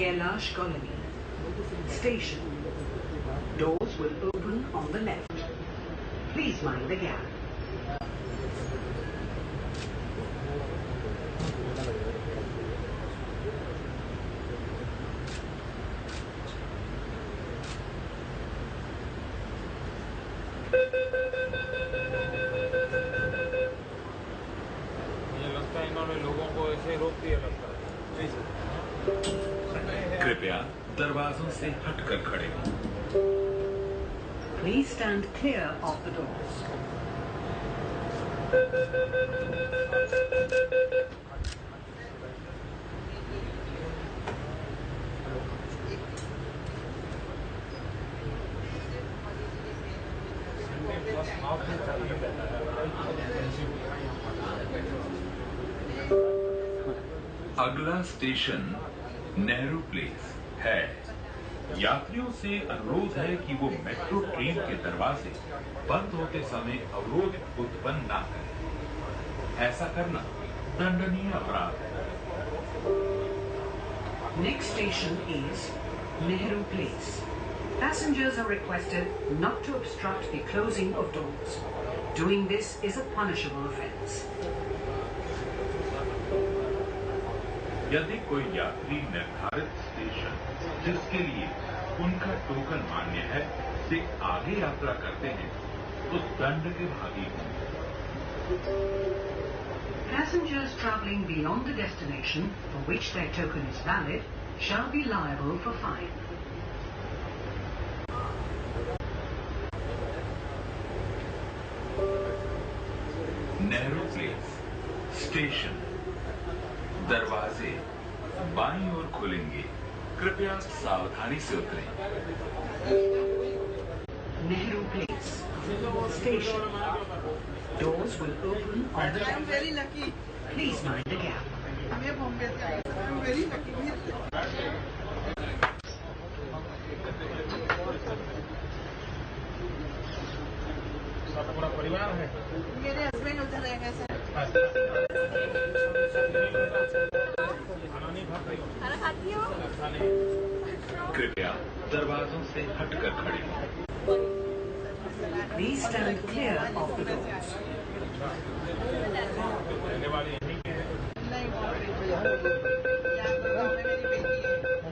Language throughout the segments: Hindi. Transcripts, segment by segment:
Kailash Colony. Station. Doors will open on the left. Please mind the gap. कृपया दरवाजों से हटकर खड़े हों। Please stand clear of the doors. अगला स्टेशन नेहरू प्लेस है। यात्रियों से अनुरोध है कि वो मेट्रो ट्रेन के दरवाजे बंद होते समय अवरोध उत्पन्न न करें। ऐसा करना दंडनीय अपराध है। Next station is Nehru Place. Passengers are requested not to obstruct the closing of doors. Doing this is a punishable offence. यदि कोई यात्री निर्धारित स्टेशन जिसके लिए उनका टोकन मान्य है से आगे यात्रा करते हैं तो दंड के भागी होंगे। Passengers travelling beyond the destination for which their token is valid shall be liable for fine. Nehru place station. दरवाजे बाईं ओर खुलेंगे। कृपया सावधानी से उतरें। Nehru Place Station. Doors will open on the left. I'm very lucky. Please mind the gap. मैं बॉम्बे से आई हूँ। I'm very lucky. पूरा परिवार है। मेरे हस्बैंड उधर रहेगा सर। खाना खाती हो? कृपया दरवाजों से हटकर खड़े हों। Please stand clear of the doors. रहने वाले यहीं के हैं। नहीं बॉम्बे। यहाँ गाँव में मेरी बेटी है।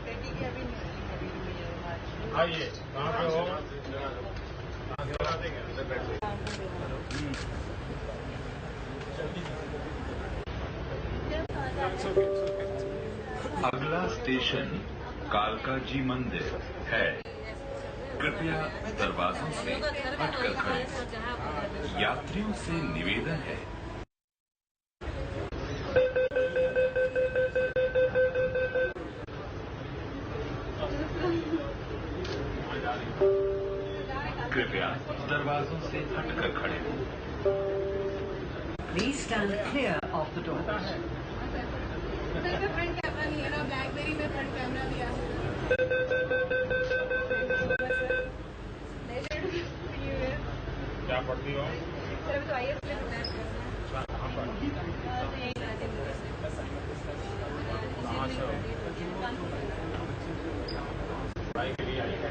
बेटी की अभी नहीं हुई है मार्च। आइए, कहाँ पे हो? कहाँ से बना देंगे? अगला स्टेशन कालका जी मंदिर है। कृपया दरवाजों से हटकर खड़े हों। यात्रियों से निवेदन है। कृपया दरवाजों से हटकर खड़े हों। Please stand clear of the doors. Sir मैं फ्रंट कैमरा नहीं है ना, ब्लैकबेरी में फ्रंट कैमरा लिया है। क्या पढ़ती हो? सर अभी तो आई है प्लेस में। कहाँ पर? यही कहाँ से हो? पढ़ाई के लिए आई है?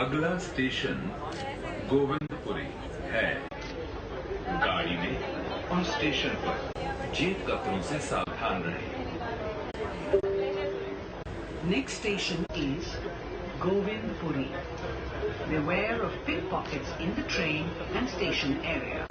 अगला स्टेशन गोविंदपुरी है। गाड़ी में और स्टेशन पर जेब कतरों से सावधान रहें। Next station is Govindpuri. Beware of pickpockets in the train and station area.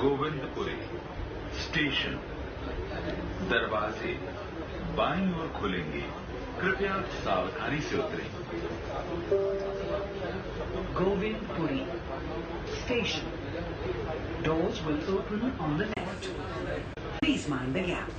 Govindpuri station. दरवाजे बाईं ओर खुलेंगे। कृपया सावधानी से उतरें। Govindpuri Station. Doors will open on the left. Please mind the gap.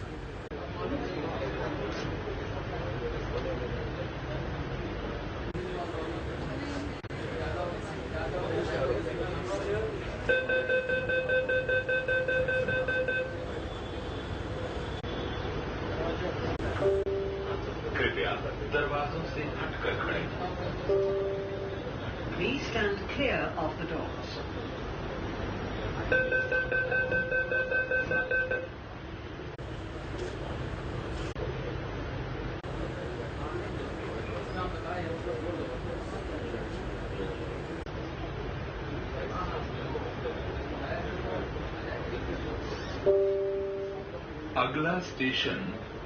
कृपया दरवाजों से हटकर खड़े हों। Please stand clear of the doors. अगला स्टेशन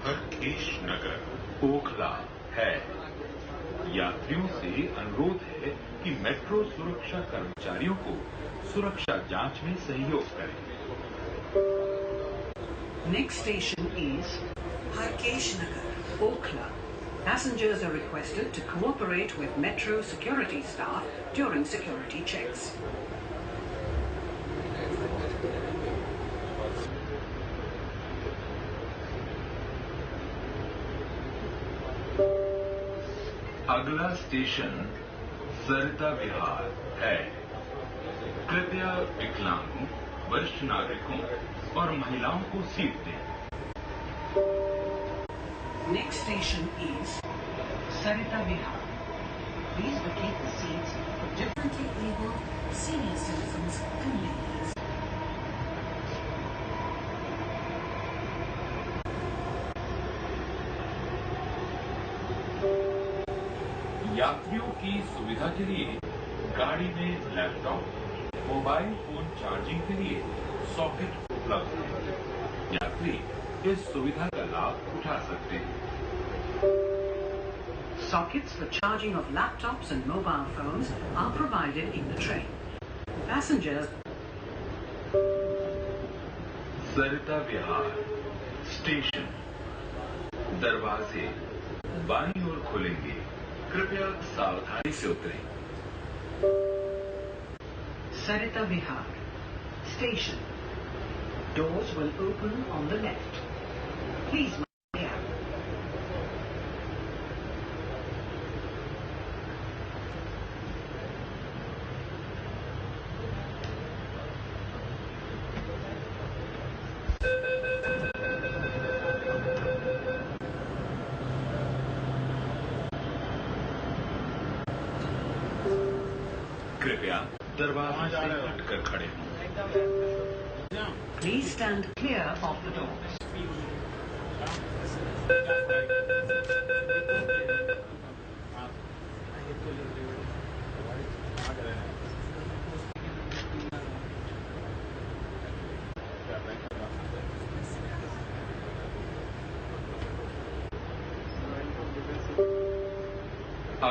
हरकेश नगर ओखला है। यात्रियों से अनुरोध है कि मेट्रो सुरक्षा कर्मचारियों को सुरक्षा जांच में सहयोग करें। Next station is Harkesh Nagar, Okhla. Passengers are requested to cooperate with metro security staff during security checks. अगला स्टेशन सरिता विहार है। कृपया विकलांगों, वरिष्ठ नागरिकों और महिलाओं को सीट दें। Next station is Sarita Vihar. Please vacate the seats for differently abled senior citizens and ladies. यात्रियों की सुविधा के लिए गाड़ी में लैपटॉप, मोबाइल फोन चार्जिंग के लिए सॉकेट उपलब्ध है। यात्री इस सुविधा का लाभ उठा सकते हैं। Sockets for charging of laptops and mobile phones are provided in the train. Passengers. Sarita Vihar station दरवाजे बाईं ओर खुलेंगे। कृपया सावधानी से उतरें। Sarita Vihar Station. Doors will open on the left. Please mind the gap. कृपया दरवाजे से हटकर खड़े हों। Please stand clear of the doors.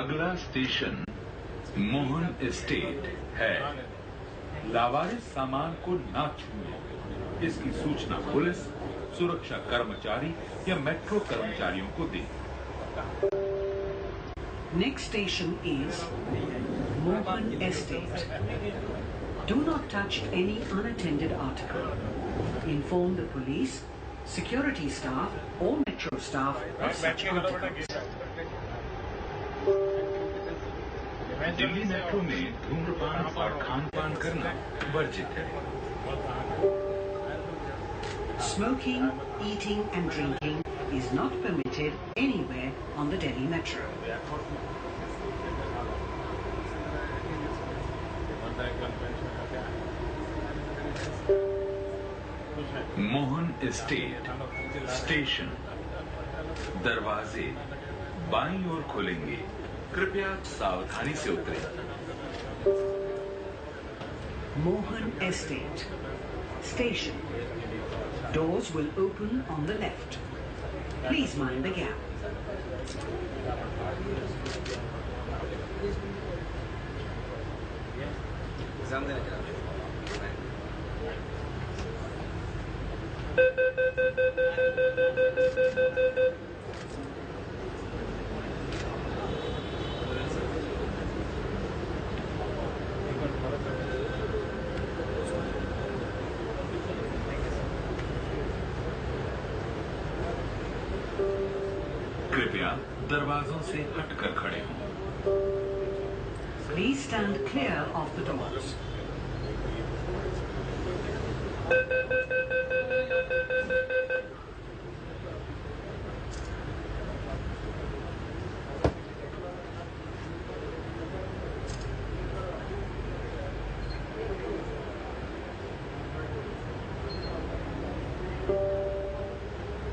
अगला स्टेशन मोहन एस्टेट है। लावारिस सामान को न छूएं। इसकी सूचना पुलिस, सुरक्षा कर्मचारी या मेट्रो कर्मचारियों को दें। Next station is Mohan Estate. Do not touch any unattended article. Inform the police, security staff or metro staff of such articles. Delhi metro में धूम्रपान और खानपान करना वर्जित है। Smoking, eating and drinking is not permitted anywhere on the Delhi Metro. Mohan estate station दरवाजे बाईं ओर खुलेंगे। कृपया सावधानी से उतरें। Mohan Estate Station. Doors will open on the left. Please mind the gap. कृपया दरवाजों से हटकर खड़े हों। Please stand clear of the doors.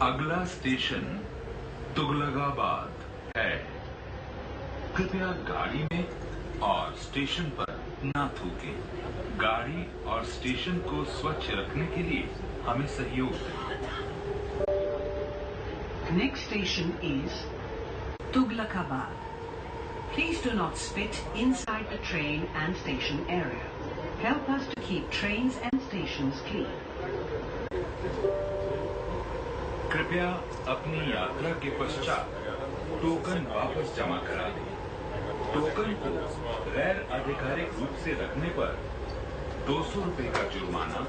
अगला स्टेशन तुगलकाबाद है। कृपया गाड़ी में और स्टेशन पर ना थूकें। गाड़ी और स्टेशन को स्वच्छ रखने के लिए हमें सहयोग दें। Next station is Tughlakabad. Please do not spit inside the train and station area. Help us to keep trains and stations clean. कृपया अपनी यात्रा के पश्चात टोकन वापस जमा करा दें। टोकन को गैर आधिकारिक रूप से रखने पर 200 रुपए का जुर्माना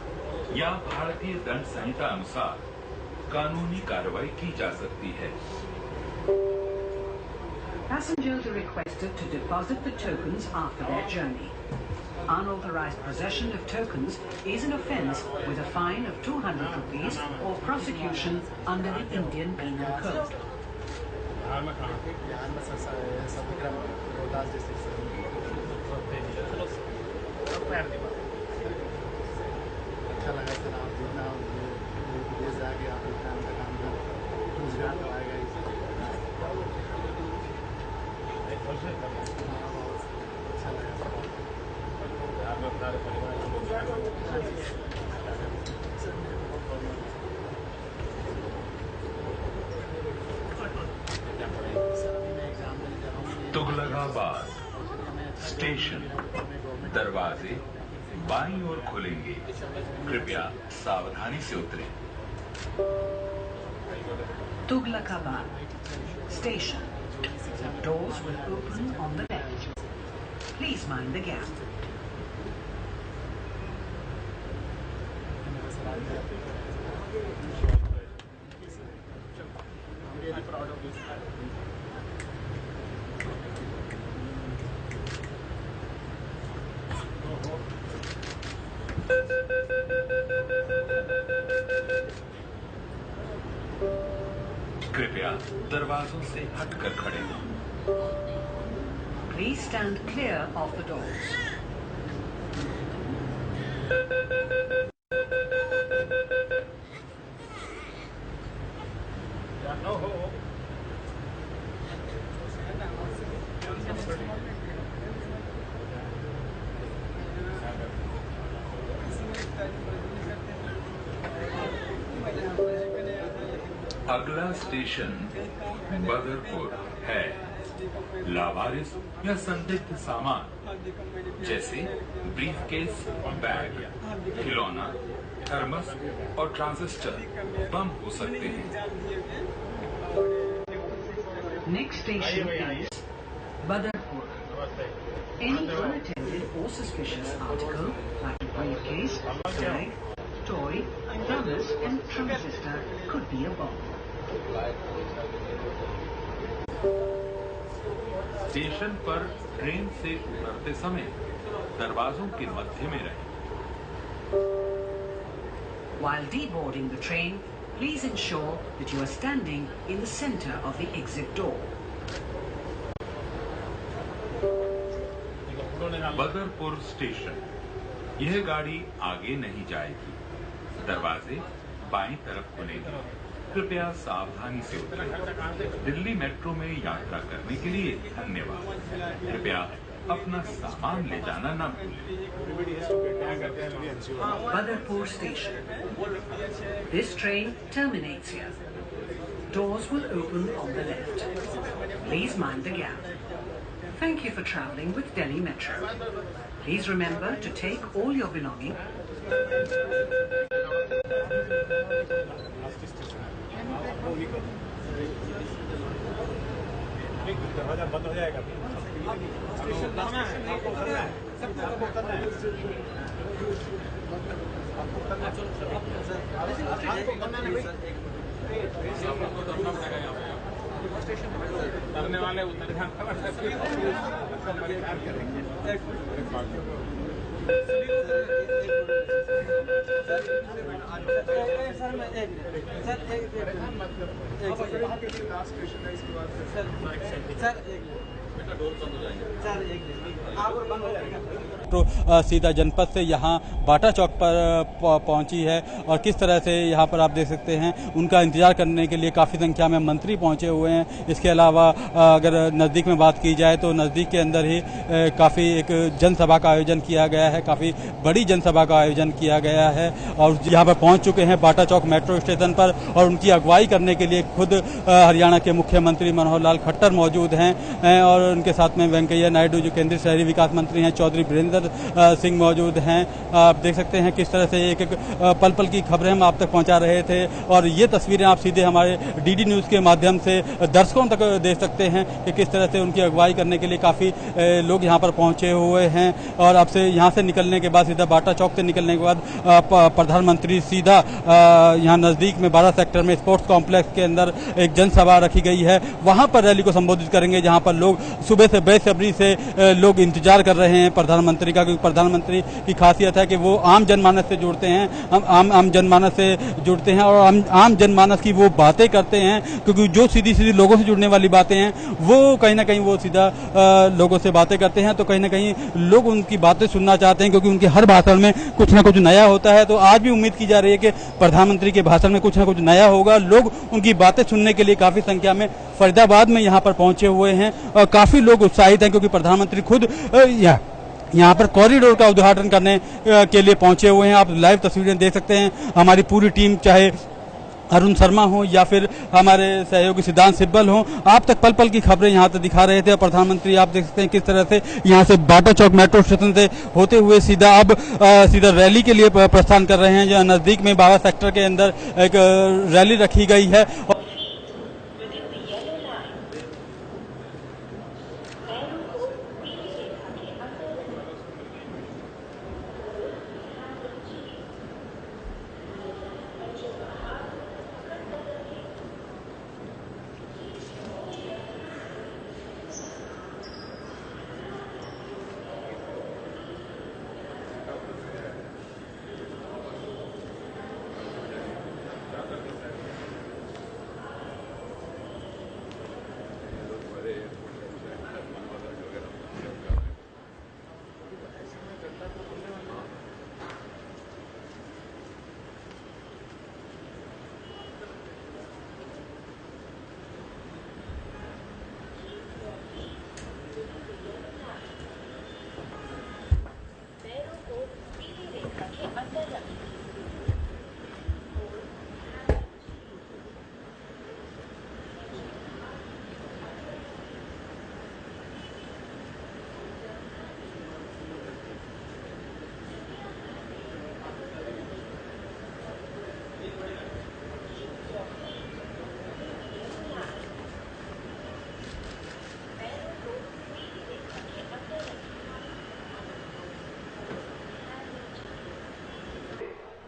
या भारतीय दंड संहिता अनुसार कानूनी कार्रवाई की जा सकती है। Passengers are requested to deposit the tokens after their journey. Unauthorized possession of tokens is an offence with a fine of 200 rupees or prosecution under the Indian Penal Code. अच्छा लगा सर आप जितना विदेश जाके आप काम का काम कर रोजगार तो आएगा ही सर। अच्छा लगा सर तुगलकाबाद स्टेशन दरवाजे बाईं ओर खुलेंगे। कृपया सावधानी से उतरें। Tughlakabad Station. Doors will open on the left. Please mind the gap. कृपया दरवाजों से हटकर खड़े हों। Please stand clear of the doors. अगला स्टेशन बदरपुर है। लावारिस या संदिग्ध सामान जैसे ब्रीफकेस, बैग, खिलौना, थर्मस और ट्रांजिस्टर बम हो सकते हैं। Next station is Badarpur. Any unattended or suspicious article like a briefcase, bag, toy, thermos and transistor could be a bomb. Station पर ट्रेन से उतरते समय दरवाजों के मध्य में रहें। While deboarding the train, please ensure that you are standing in the center of the exit door. Badarpur station. यह गाड़ी आगे नहीं जाएगी। दरवाजे बाईं तरफ खुलेंगे। कृपया सावधानी से उतरें। दिल्ली मेट्रो में यात्रा करने के लिए धन्यवाद। कृपया अपना सामान ले जाना न भूलें। Badarpur Station. This train terminates here. Doors will open on the left. Please mind the gap. Thank you for travelling with Delhi Metro. Please remember to take all your belongings. दरवाजा बंद हो जाएगा। स्टेशन आपको करना है, आपको करना है, आपको करना है। स्टेशन करने वाले उतर सर सीधा जनपद से यहाँ बाटा चौक पर पहुंची है और किस तरह से यहाँ पर आप देख सकते हैं उनका इंतजार करने के लिए काफ़ी संख्या में मंत्री पहुंचे हुए हैं। इसके अलावा अगर नज़दीक में बात की जाए तो नज़दीक के अंदर ही काफ़ी एक जनसभा का आयोजन किया गया है, काफ़ी बड़ी जनसभा का आयोजन किया गया है और यहाँ पर पहुँच चुके हैं बाटा चौक मेट्रो स्टेशन पर और उनकी अगुवाई करने के लिए खुद हरियाणा के मुख्यमंत्री मनोहर लाल खट्टर मौजूद हैं और उनके साथ में वेंकैया नायडू जो केंद्रीय शहरी विकास मंत्री हैं, चौधरी वीरेंद्र सिंह मौजूद हैं। आप देख सकते हैं किस तरह से एक एक पल पल की खबरें हम आप तक पहुंचा रहे थे और ये तस्वीरें आप सीधे हमारे डीडी न्यूज़ के माध्यम से दर्शकों तक दे सकते हैं कि किस तरह से उनकी अगुवाई करने के लिए काफ़ी लोग यहाँ पर पहुंचे हुए हैं। और अब से यहाँ से निकलने के बाद सीधा बाटा चौक से निकलने के बाद प्रधानमंत्री सीधा यहाँ नज़दीक में 12 सेक्टर में स्पोर्ट्स कॉम्प्लेक्स के अंदर एक जनसभा रखी गई है, वहाँ पर रैली को संबोधित करेंगे, जहाँ पर लोग सुबह से बेसब्री से लोग इंतजार कर रहे हैं प्रधानमंत्री का, क्योंकि प्रधानमंत्री की खासियत है कि वो आम जनमानस से जुड़ते हैं, आम जनमानस से जुड़ते हैं और आम जनमानस की वो बातें करते हैं, क्योंकि जो सीधी सीधी लोगों से जुड़ने वाली बातें हैं वो कहीं ना कहीं वो सीधा लोगों से बातें करते हैं, तो कहीं ना कहीं लोग उनकी बातें सुनना चाहते हैं क्योंकि उनके हर भाषण में कुछ ना कुछ नया होता है। तो आज भी उम्मीद की जा रही है कि प्रधानमंत्री के भाषण में कुछ ना कुछ नया होगा। लोग उनकी बातें सुनने के लिए काफी संख्या में फरीदाबाद में यहाँ पर पहुंचे हुए हैं और काफी लोग उत्साहित हैं क्योंकि प्रधानमंत्री खुद यहाँ पर कॉरिडोर का उद्घाटन करने के लिए पहुंचे हुए हैं। आप लाइव तस्वीरें देख सकते हैं, हमारी पूरी टीम चाहे अरुण शर्मा हो या फिर हमारे सहयोगी सिद्धांत सिब्बल हो, आप तक पल पल की खबरें यहाँ तक दिखा रहे थे। प्रधानमंत्री आप देख सकते हैं किस तरह से यहाँ से बाटा चौक मेट्रो स्टेशन से होते हुए सीधा रैली के लिए प्रस्थान कर रहे हैं, जहाँ नजदीक में 12 सेक्टर के अंदर एक रैली रखी गई है।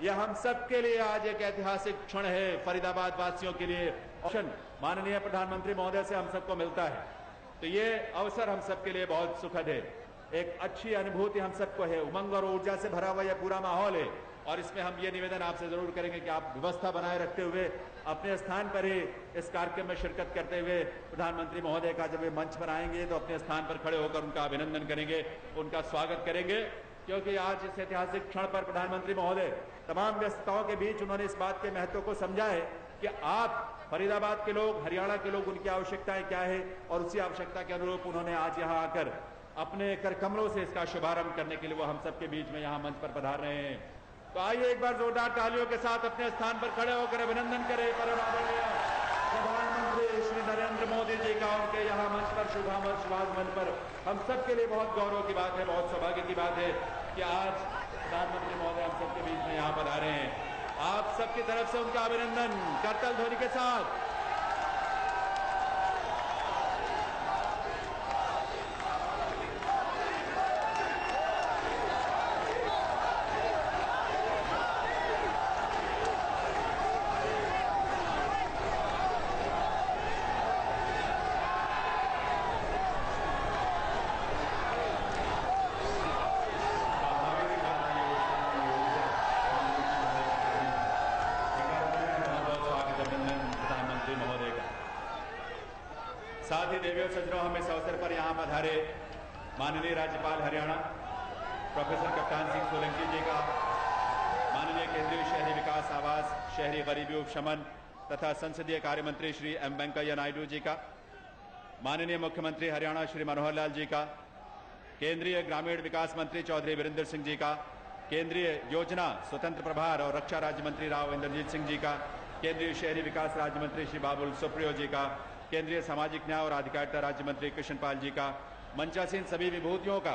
यह हम सब के लिए आज एक ऐतिहासिक क्षण है, फरीदाबाद वासियों के लिए। ऑप्शन माननीय प्रधानमंत्री महोदय से हम सबको मिलता है, तो ये अवसर हम सबके लिए बहुत सुखद है। एक अच्छी अनुभूति हम सबको है, उमंग और ऊर्जा से भरा हुआ यह पूरा माहौल है और इसमें हम ये निवेदन आपसे जरूर करेंगे कि आप व्यवस्था बनाए रखते हुए अपने स्थान पर ही इस कार्यक्रम में शिरकत करते हुए प्रधानमंत्री महोदय का जब वे मंच पर आएंगे तो अपने स्थान पर खड़े होकर उनका अभिनंदन करेंगे, उनका स्वागत करेंगे, क्योंकि आज इस ऐतिहासिक क्षण पर प्रधानमंत्री महोदय तमाम व्यस्तताओं के बीच उन्होंने इस बात के महत्व को समझा है कि आप फरीदाबाद के लोग, हरियाणा के लोग, उनकी आवश्यकताएं क्या है और उसी आवश्यकता के अनुरूप उन्होंने आज यहाँ आकर अपने कर कमलों से इसका शुभारंभ करने के लिए वो हम सबके बीच में यहाँ मंच पर पधार रहे हैं। तो आइए एक बार जोरदार तालियों के साथ अपने स्थान पर खड़े होकर अभिनंदन करें प्रधानमंत्री श्री नरेंद्र मोदी जी का उनके यहाँ मंच पर शुभागमन पर। हम सबके लिए बहुत गौरव की बात है, बहुत सौभाग्य की बात है कि आज प्रधानमंत्री महोदय हम सबके बीच में यहाँ पर आ रहे हैं। आप सबकी तरफ से उनका अभिनंदन करतल ध्वनि के साथ। साथ ही देवियों सज्जनों, हम इस अवसर पर यहाँ पधारे माननीय राज्यपाल हरियाणा प्रोफेसर कप्तान सिंह सोलंकी जी का, माननीय केंद्रीय शहरी विकास, आवास, शहरी गरीबी उपशमन तथा संसदीय कार्य मंत्री श्री एम वेंकैया नायडू जी का, माननीय मुख्यमंत्री हरियाणा श्री मनोहर लाल जी का, केंद्रीय ग्रामीण विकास मंत्री चौधरी वीरेंद्र सिंह जी का, केंद्रीय योजना, स्वतंत्र प्रभार और रक्षा राज्य मंत्री राव इंद्रजीत सिंह जी का, केंद्रीय शहरी विकास राज्य मंत्री श्री बाबुल सुप्रियो जी का, केंद्रीय सामाजिक न्याय और अधिकारिता राज्य मंत्री कृष्णपाल जी का, मंचासीन सभी विभूतियों का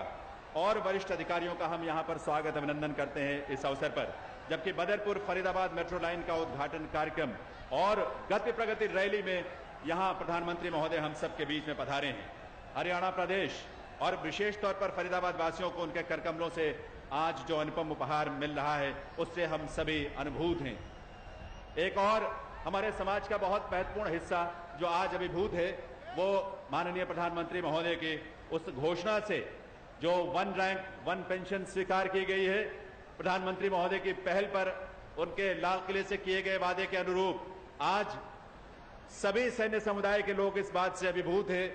और वरिष्ठ अधिकारियों का हम यहाँ पर स्वागत अभिनंदन करते हैं इस अवसर पर। जबकि बदरपुर फरीदाबाद मेट्रो लाइन का उद्घाटन कार्यक्रम और गति प्रगति रैली में यहाँ प्रधानमंत्री महोदय हम सबके बीच में पधारे हैं। हरियाणा प्रदेश और विशेष तौर पर फरीदाबाद वासियों को उनके करकमलों से आज जो अनुपम उपहार मिल रहा है उससे हम सभी अनुभूत हैं। एक और हमारे समाज का बहुत महत्वपूर्ण हिस्सा जो आज अभिभूत है वो माननीय प्रधानमंत्री महोदय की उस घोषणा से जो 1 रैंक 1 पेंशन स्वीकार की गई है। प्रधानमंत्री महोदय की पहल पर उनके लाल किले से किए गए वादे के अनुरूप आज सभी सैन्य समुदाय के लोग इस बात से अभिभूत हैं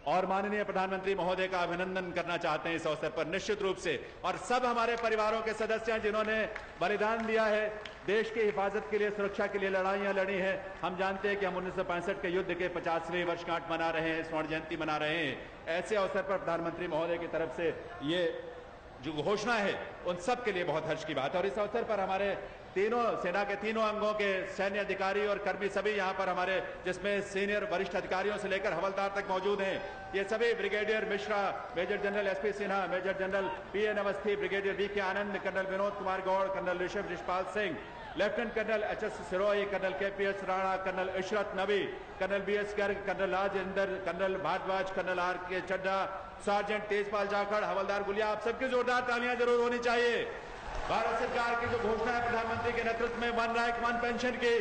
और माननीय प्रधानमंत्री महोदय का अभिनंदन करना चाहते हैं इस अवसर पर निश्चित रूप से। और सब हमारे परिवारों के सदस्य हैं जिन्होंने बलिदान दिया है, देश की हिफाजत के लिए, सुरक्षा के लिए लड़ाइयां लड़ी हैं। हम जानते हैं कि हम 1965 के युद्ध के 50वीं वर्षगांठ मना रहे हैं, स्वर्ण जयंती मना रहे हैं। ऐसे अवसर पर प्रधानमंत्री महोदय की तरफ से ये जो घोषणा है उन सब के लिए बहुत हर्ष की बात है। और इस अवसर पर हमारे तीनों सेना के तीनों अंगों के सैन्य अधिकारी और कर्मी सभी यहाँ पर हमारे, जिसमें सीनियर वरिष्ठ अधिकारियों से लेकर हवलदार तक मौजूद हैं। ये सभी brigadier Mishra, major general SP Sinha, major general PN Awasthi, brigadier VK Anand, colonel Vinod Kumar Gaur, colonel Rishabh Rishpal Singh, lieutenant colonel HS Sirohi, colonel KPS Rana, colonel Ishrat Nabi, colonel BS Garg, colonel Rajendra, colonel Bhardwaj, colonel RK. Chadha, sergeant Tejpal Jakhar, हवलदार गुलिया, आप सबकी जोरदार तालियां जरूर होनी चाहिए। भारत सरकार की जो घोषणा है प्रधानमंत्री के नेतृत्व में 1 रैंक 1 पेंशन की,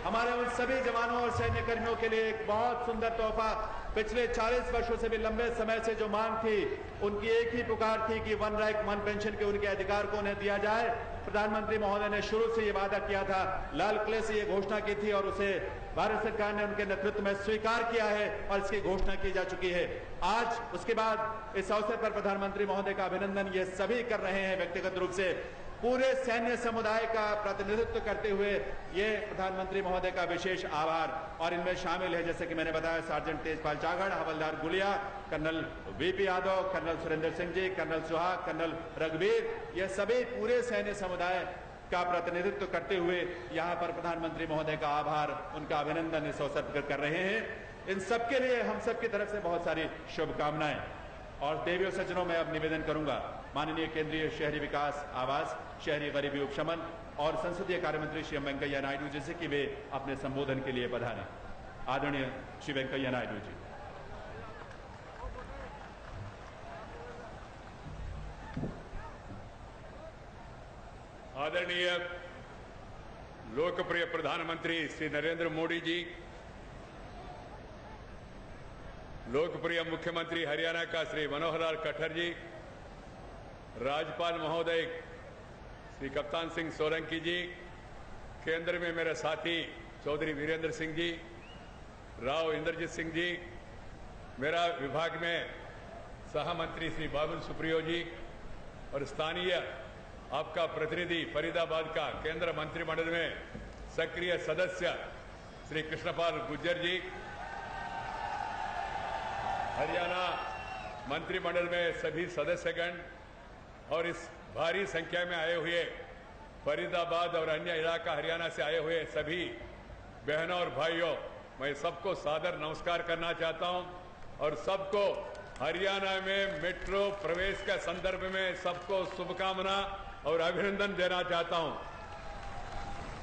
हमारे उन सभी जवानों और सैन्य कर्मियों के लिए एक बहुत सुंदर तोहफा। पिछले 40 वर्षों से भी लंबे समय से जो मांग थी, उनकी एक ही पुकार थी कि 1 रैंक 1 पेंशन के उनके अधिकार को उन्हें दिया जाए। प्रधानमंत्री महोदय ने शुरू से ये वादा किया था, लाल किले से ये घोषणा की थी और उसे भारत सरकार ने उनके नेतृत्व में स्वीकार किया है और इसकी घोषणा की जा चुकी है। आज उसके बाद इस अवसर पर प्रधानमंत्री महोदय का अभिनंदन ये सभी कर रहे हैं व्यक्तिगत रूप से, पूरे सैन्य समुदाय का प्रतिनिधित्व करते हुए ये प्रधानमंत्री महोदय का विशेष आभार। और इनमें शामिल है, जैसे कि मैंने बताया, सार्जेंट तेजपाल जाखड़, हवलदार Gulia, colonel VP Yadav, colonel Surendra Singh ji, colonel Suhag, colonel रघुवीर, ये सभी पूरे सैन्य समुदाय का प्रतिनिधित्व करते हुए यहाँ पर प्रधानमंत्री महोदय का आभार, उनका अभिनंदन इस अवसर पर कर रहे हैं। इन सबके लिए हम सबकी तरफ से बहुत सारी शुभकामनाएं। और देवियों सज्जनों, मैं अब निवेदन करूंगा माननीय केंद्रीय शहरी विकास, आवास, शहरी गरीबी उपशमन और संसदीय कार्य मंत्री श्री एम वेंकैया नायडू जी से कि वे अपने संबोधन के लिए पधारें। आदरणीय श्री वेंकैया नायडू जी। आदरणीय लोकप्रिय प्रधानमंत्री श्री नरेंद्र मोदी जी, लोकप्रिय मुख्यमंत्री हरियाणा का श्री मनोहर लाल खट्टर जी, राज्यपाल महोदय श्री कप्तान सिंह सोलंकी जी, केंद्र में मेरे साथी चौधरी वीरेंद्र सिंह जी, राव इंद्रजीत सिंह जी, मेरा विभाग में सहमंत्री श्री बाबुल सुप्रियो जी और स्थानीय आपका प्रतिनिधि फरीदाबाद का केंद्र मंत्रिमंडल में सक्रिय सदस्य श्री कृष्णपाल गुर्जर जी, हरियाणा मंत्रिमंडल में सभी सदस्यगण और इस भारी संख्या में आए हुए फरीदाबाद और अन्य इलाका हरियाणा से आए हुए सभी बहनों और भाइयों, मैं सबको सादर नमस्कार करना चाहता हूं और सबको हरियाणा में मेट्रो प्रवेश के संदर्भ में सबको शुभकामना और अभिनंदन देना चाहता हूं।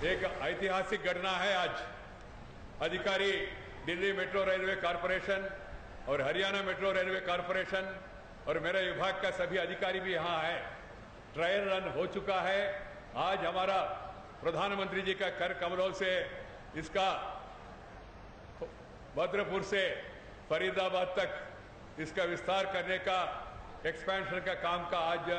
एक ऐतिहासिक घटना है। आज अधिकारी दिल्ली मेट्रो रेलवे कॉरपोरेशन और हरियाणा मेट्रो रेलवे कॉरपोरेशन और मेरे विभाग का सभी अधिकारी भी यहाँ है। ट्रायल रन हो चुका है। आज हमारा प्रधानमंत्री जी का कर कमलों से इसका बद्रपुर से फरीदाबाद तक इसका विस्तार करने का, एक्सपेंशन का काम का आज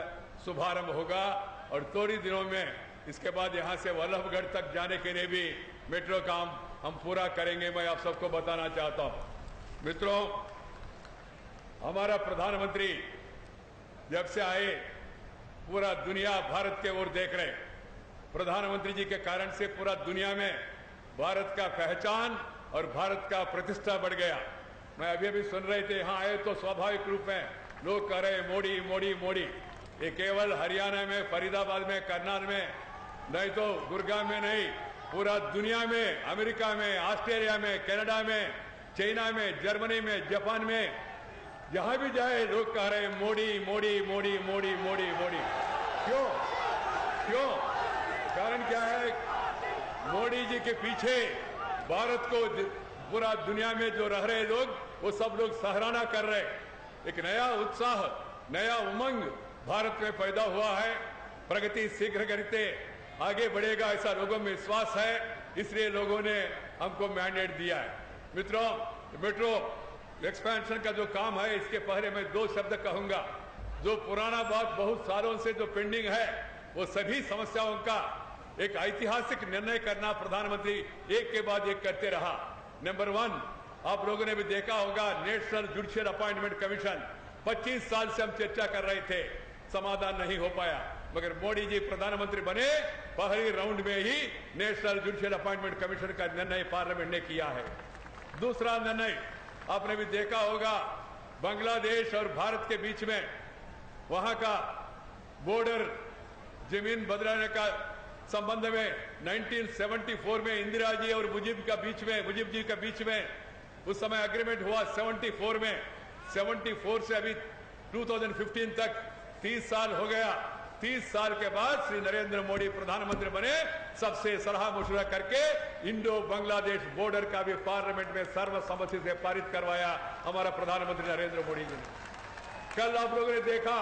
शुभारंभ होगा और थोड़ी दिनों में इसके बाद यहाँ से वल्लभगढ़ तक जाने के लिए भी मेट्रो काम हम पूरा करेंगे, मैं आप सबको बताना चाहता हूं। मित्रों, हमारा प्रधानमंत्री जब से आए पूरा दुनिया भारत के ओर देख रहे। प्रधानमंत्री जी के कारण से पूरा दुनिया में भारत का पहचान और भारत का प्रतिष्ठा बढ़ गया। मैं अभी सुन रहे थे, यहाँ आए तो स्वाभाविक रूप में लोग कह रहे मोदी मोदी मोदी। ये केवल हरियाणा में, फरीदाबाद में, करनाल में नहीं तो गुड़गांव में नहीं, पूरा दुनिया में, अमेरिका में, ऑस्ट्रेलिया में, कनाडा में, चाइना में, जर्मनी में, जापान में, जहां भी जाए लोग कह रहे मोदी मोदी मोदी मोदी मोदी मोदी। क्यों क्यों? कारण क्या है? मोदी जी के पीछे भारत को पूरा दुनिया में जो रह रहे लोग, वो सब लोग सराहना कर रहे। एक नया उत्साह, नया उमंग भारत में पैदा हुआ है। प्रगति शीघ्र गति आगे बढ़ेगा ऐसा लोगों में विश्वास है, इसलिए लोगों ने हमको मैंडेट दिया है। मित्रों, मेट्रो एक्सपेंशन का जो काम है, इसके पहले मैं 2 शब्द कहूंगा। जो पुराना बात बहुत सालों से जो पेंडिंग है, वो सभी समस्याओं का एक ऐतिहासिक निर्णय करना प्रधानमंत्री एक के बाद एक करते रहा। नंबर 1, आप लोगों ने भी देखा होगा, नेशनल जुडिशियल अपॉइंटमेंट कमीशन। 25 साल से हम चर्चा कर रहे थे, समाधान नहीं हो पाया, मगर मोदी जी प्रधानमंत्री बने, पहली राउंड में ही नेशनल जुडिशियल अपॉइंटमेंट कमीशन का निर्णय पार्लियामेंट ने किया है। दूसरा निर्णय आपने भी देखा होगा, बांग्लादेश और भारत के बीच में वहां का बॉर्डर जमीन बदलाने का संबंध में 1974 में इंदिरा जी और मुजीब जी का बीच में उस समय एग्रीमेंट हुआ। 74 में, 74 से अभी 2015 तक 30 साल हो गया। 30 साल के बाद श्री नरेंद्र मोदी प्रधानमंत्री बने, सबसे सलाह मशवरा करके इंडो बांग्लादेश बॉर्डर का भी पार्लियामेंट में सर्वसम्मति से पारित करवाया हमारा प्रधानमंत्री नरेंद्र मोदी जी ने। कल आप लोगों ने देखा,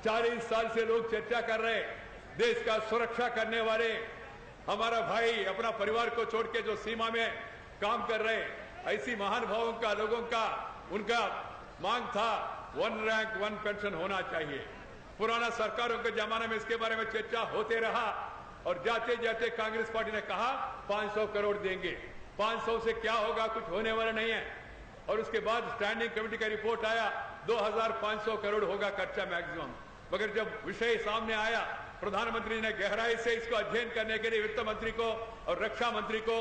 40 साल से लोग चर्चा कर रहे, देश का सुरक्षा करने वाले हमारा भाई अपना परिवार को छोड़ के जो सीमा में काम कर रहे, ऐसी महानुभावों का, लोगों का, उनका मांग था 1 रैंक 1 पेंशन होना चाहिए। पुराना सरकारों के जमाने में इसके बारे में चर्चा होते रहा और जाते जाते कांग्रेस पार्टी ने कहा 500 करोड़ देंगे। 500 से क्या होगा, कुछ होने वाला नहीं है। और उसके बाद स्टैंडिंग कमेटी का रिपोर्ट आया, 2500 करोड़ होगा खर्चा मैक्सिमम। मगर जब विषय सामने आया, प्रधानमंत्री ने गहराई से इसको अध्ययन करने के लिए वित्त मंत्री को और रक्षा मंत्री को,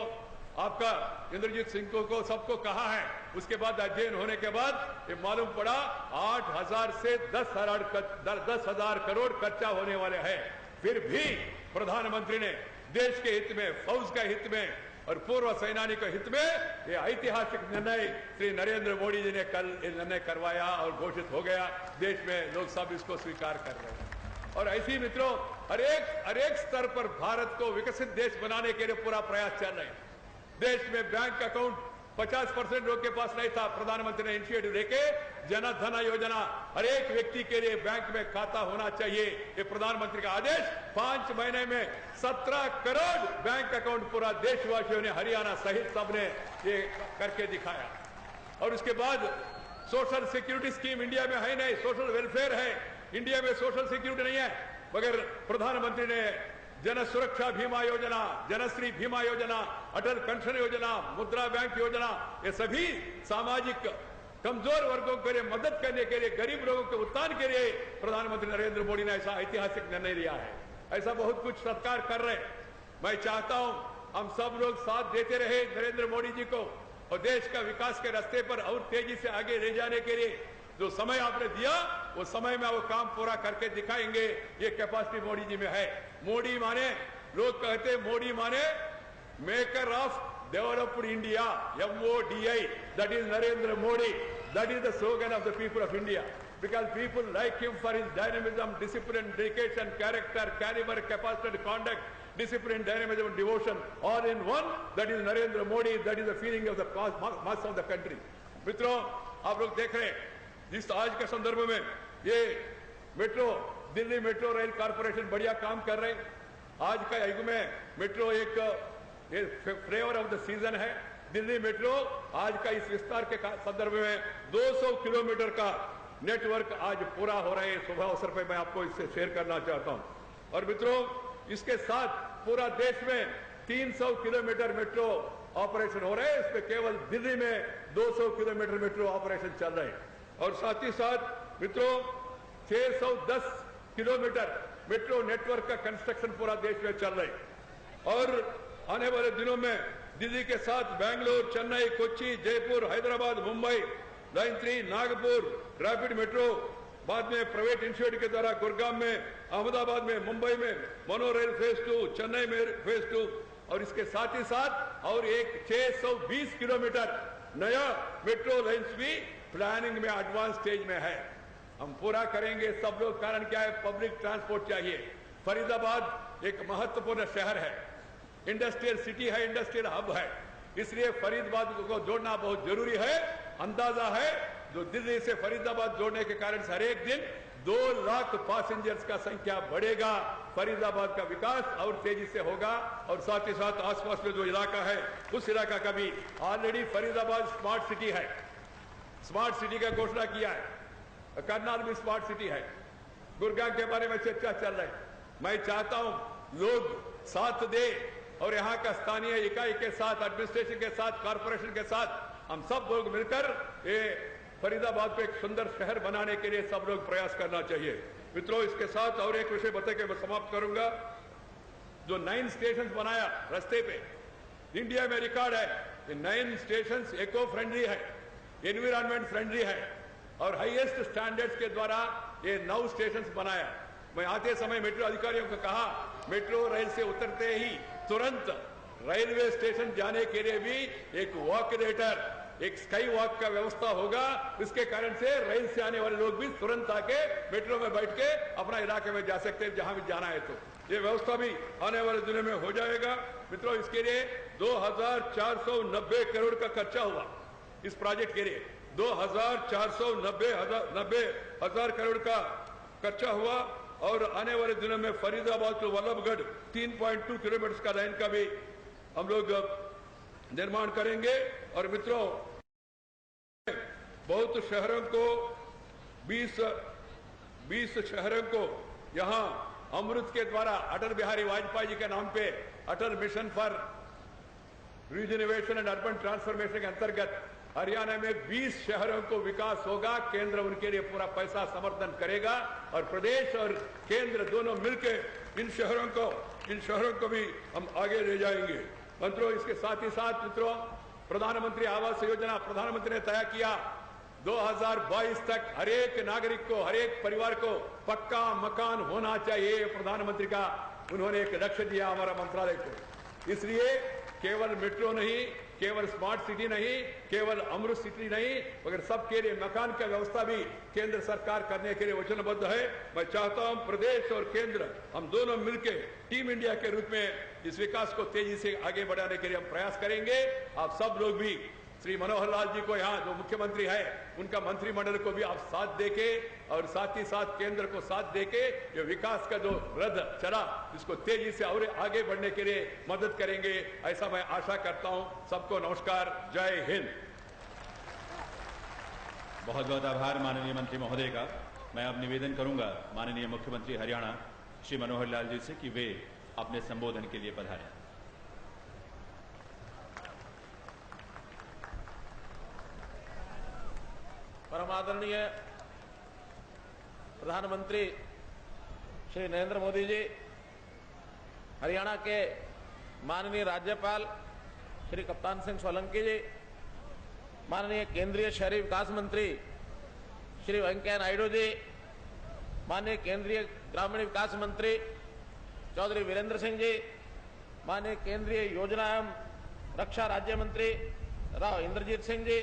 आपका इंद्रजीत सिंह को सबको कहा है। उसके बाद अध्ययन होने के बाद ये मालूम पड़ा 8,000 से 10,000 करोड़ खर्चा होने वाले हैं। फिर भी प्रधानमंत्री ने देश के हित में, फौज के हित में और पूर्व सैनिकों के हित में ये ऐतिहासिक निर्णय श्री नरेंद्र मोदी जी ने कल निर्णय करवाया और घोषित हो गया। देश में लोग सब इसको स्वीकार कर रहे हैं। और ऐसी मित्रों, हर एक स्तर पर भारत को विकसित देश बनाने के लिए पूरा प्रयास चल रहे हैं। देश में बैंक अकाउंट 50% लोग के पास नहीं था। प्रधानमंत्री ने इनिशिएटिव लेके जन धन योजना, हर एक व्यक्ति के लिए बैंक में खाता होना चाहिए, ये प्रधानमंत्री का आदेश। 5 महीने में 17 करोड़ बैंक अकाउंट पूरा देशवासियों ने, हरियाणा सहित सबने ये करके दिखाया। और उसके बाद सोशल सिक्योरिटी स्कीम इंडिया में है नहीं, सोशल वेलफेयर है, इंडिया में सोशल सिक्योरिटी नहीं है। मगर प्रधानमंत्री ने जन सुरक्षा बीमा योजना, जनश्री बीमा योजना, अटल पेंशन योजना, मुद्रा बैंक योजना, ये सभी सामाजिक कमजोर वर्गों के लिए मदद करने के लिए, गरीब लोगों के उत्थान के लिए प्रधानमंत्री नरेंद्र मोदी ने ऐसा ऐतिहासिक निर्णय लिया है। ऐसा बहुत कुछ सरकार कर रहे। मैं चाहता हूं हम सब लोग साथ देते रहे नरेंद्र मोदी जी को, और देश का विकास के रास्ते पर और तेजी से आगे ले जाने के लिए जो समय आपने दिया, वो समय में वो काम पूरा करके दिखाएंगे। ये कैपेसिटी मोदी जी में है। मोदी माने, लोग कहते मोदी माने maker of developed India, MODI, that is Narendra Modi. That is the slogan of the people of India. Because people like him for his dynamism, discipline, dedication, character, caliber, capacity, conduct, discipline, dynamism, and devotion, all in one. That is Narendra Modi. That is the feeling of the mass of the country. मित्रों, आप लोग देख रहे हैं जिस आज के संदर्भ में ये metro, Delhi metro rail corporation बढ़िया काम कर रहे हैं। आज का युग में मेट्रो एक फ्लेवर ऑफ द सीजन है। दिल्ली मेट्रो आज का इस विस्तार के संदर्भ में 200 किलोमीटर का नेटवर्क आज पूरा हो रहा है। सुबह अवसर पर मैं आपको इससे शेयर करना चाहता हूं। और मित्रों, इसके साथ पूरा देश में 300 किलोमीटर मेट्रो ऑपरेशन हो रहे हैं। इसमें केवल दिल्ली में 200 किलोमीटर मेट्रो ऑपरेशन चल रहे हैं और साथ ही साथ मित्रों 610 किलोमीटर मेट्रो नेटवर्क का कंस्ट्रक्शन पूरा देश में चल रहे हैं और आने वाले दिनों में दिल्ली के साथ Bengaluru, Chennai, Kochi, Jaipur, Hyderabad, Mumbai, line 3, Nagpur, rapid metro, बाद में प्राइवेट इंस्टीट्यूट के द्वारा गुड़गांव में, अहमदाबाद में, मुंबई में मोनो रेल फेज 2, चेन्नई में फेज 2 और इसके साथ ही साथ और एक 620 किलोमीटर नया मेट्रो लाइन्स भी प्लानिंग में एडवांस स्टेज में है। हम पूरा करेंगे सब लोग। कारण क्या है? पब्लिक ट्रांसपोर्ट चाहिए। फरीदाबाद एक महत्वपूर्ण शहर है, इंडस्ट्रियल सिटी है, इंडस्ट्रियल हब है, इसलिए फरीदाबाद को जोड़ना बहुत जरूरी है। अंदाजा है जो दिल्ली से फरीदाबाद जोड़ने के कारण हर एक दिन 2 लाख पैसेंजर्स का संख्या बढ़ेगा। फरीदाबाद का विकास और तेजी से होगा और साथ ही साथ आसपास में जो इलाका है उस इलाका का भी ऑलरेडी फरीदाबाद स्मार्ट सिटी है, स्मार्ट सिटी का घोषणा किया है। करनाल भी स्मार्ट सिटी है। गुड़गांव के बारे में चर्चा चल रही है। मैं चाहता हूं लोग साथ दे और यहां का स्थानीय इकाई के साथ, एडमिनिस्ट्रेशन के साथ, कॉर्पोरेशन के साथ हम सब लोग मिलकर ये फरीदाबाद को एक सुंदर शहर बनाने के लिए सब लोग प्रयास करना चाहिए। मित्रों, इसके साथ और एक विषय बता के मैं समाप्त करूंगा। जो 9 स्टेशन बनाया रास्ते पे, इंडिया में रिकॉर्ड है। ये 9 स्टेशन इको फ्रेंडली है, एनवायरमेंट फ्रेंडली है और हाईएस्ट स्टैंडर्ड्स के द्वारा ये 9 स्टेशन बनाया। मैं आते समय मेट्रो अधिकारियों को कहा, मेट्रो रेल से उतरते ही तुरंत रेलवे स्टेशन जाने के लिए भी एक वॉकरेटर, एक स्काई वॉक का व्यवस्था होगा। इसके कारण से रेल से आने वाले लोग भी तुरंत आके मेट्रो में बैठ के अपना इलाके में जा सकते हैं जहां भी जाना है। तो ये व्यवस्था भी आने वाले दिनों में हो जाएगा। मित्रों, इसके लिए 2490 करोड़ का खर्चा हुआ। इस प्रोजेक्ट के लिए 2490 करोड़ का खर्चा हुआ और आने वाले दिनों में फरीदाबाद टू वल्लभगढ़ 3.2 किलोमीटर का लाइन का भी हम लोग निर्माण करेंगे। और मित्रों, बहुत शहरों को 20 शहरों को यहां अमृत के द्वारा अटल बिहारी वाजपेयी जी के नाम पे Atal mission for regeneration and urban transformation के अंतर्गत हरियाणा में 20 शहरों को विकास होगा। केंद्र उनके लिए पूरा पैसा समर्थन करेगा और प्रदेश और केंद्र दोनों मिलकर इन शहरों को भी हम आगे ले जाएंगे। मित्रों, इसके साथ ही साथ मित्रों, प्रधानमंत्री आवास योजना प्रधानमंत्री ने तय किया 2022 तक हर एक नागरिक को, हर एक परिवार को पक्का मकान होना चाहिए। प्रधानमंत्री का उन्होंने एक लक्ष्य दिया हमारा मंत्रालय को। इसलिए केवल मेट्रो नहीं, केवल स्मार्ट सिटी नहीं, केवल अमृत सिटी नहीं, मगर सबके लिए मकान की व्यवस्था भी केंद्र सरकार करने के लिए वचनबद्ध है। मैं चाहता हूं प्रदेश और केंद्र हम दोनों मिलकर टीम इंडिया के रूप में इस विकास को तेजी से आगे बढ़ाने के लिए हम प्रयास करेंगे। आप सब लोग भी श्री मनोहर लाल जी को, यहाँ जो मुख्यमंत्री है, उनका मंत्रिमंडल को भी आप साथ देके और साथ ही साथ केंद्र को साथ देके ये विकास का जो रथ चला इसको तेजी से और आगे बढ़ने के लिए मदद करेंगे, ऐसा मैं आशा करता हूं। सबको नमस्कार, जय हिंद। बहुत बहुत आभार माननीय मंत्री महोदय का। मैं अब निवेदन करूंगा माननीय मुख्यमंत्री हरियाणा श्री मनोहर लाल जी से कि वे अपने संबोधन के लिए पधारें। परम आदरणीय प्रधानमंत्री श्री नरेंद्र मोदी जी, हरियाणा के माननीय राज्यपाल श्री कप्तान सिंह सोलंकी जी, माननीय केंद्रीय शहरी विकास मंत्री श्री वेंकैया नायडू जी, माननीय केंद्रीय ग्रामीण विकास मंत्री चौधरी वीरेंद्र सिंह जी, माननीय केंद्रीय योजना एवं रक्षा राज्य मंत्री राव इंद्रजीत सिंह जी,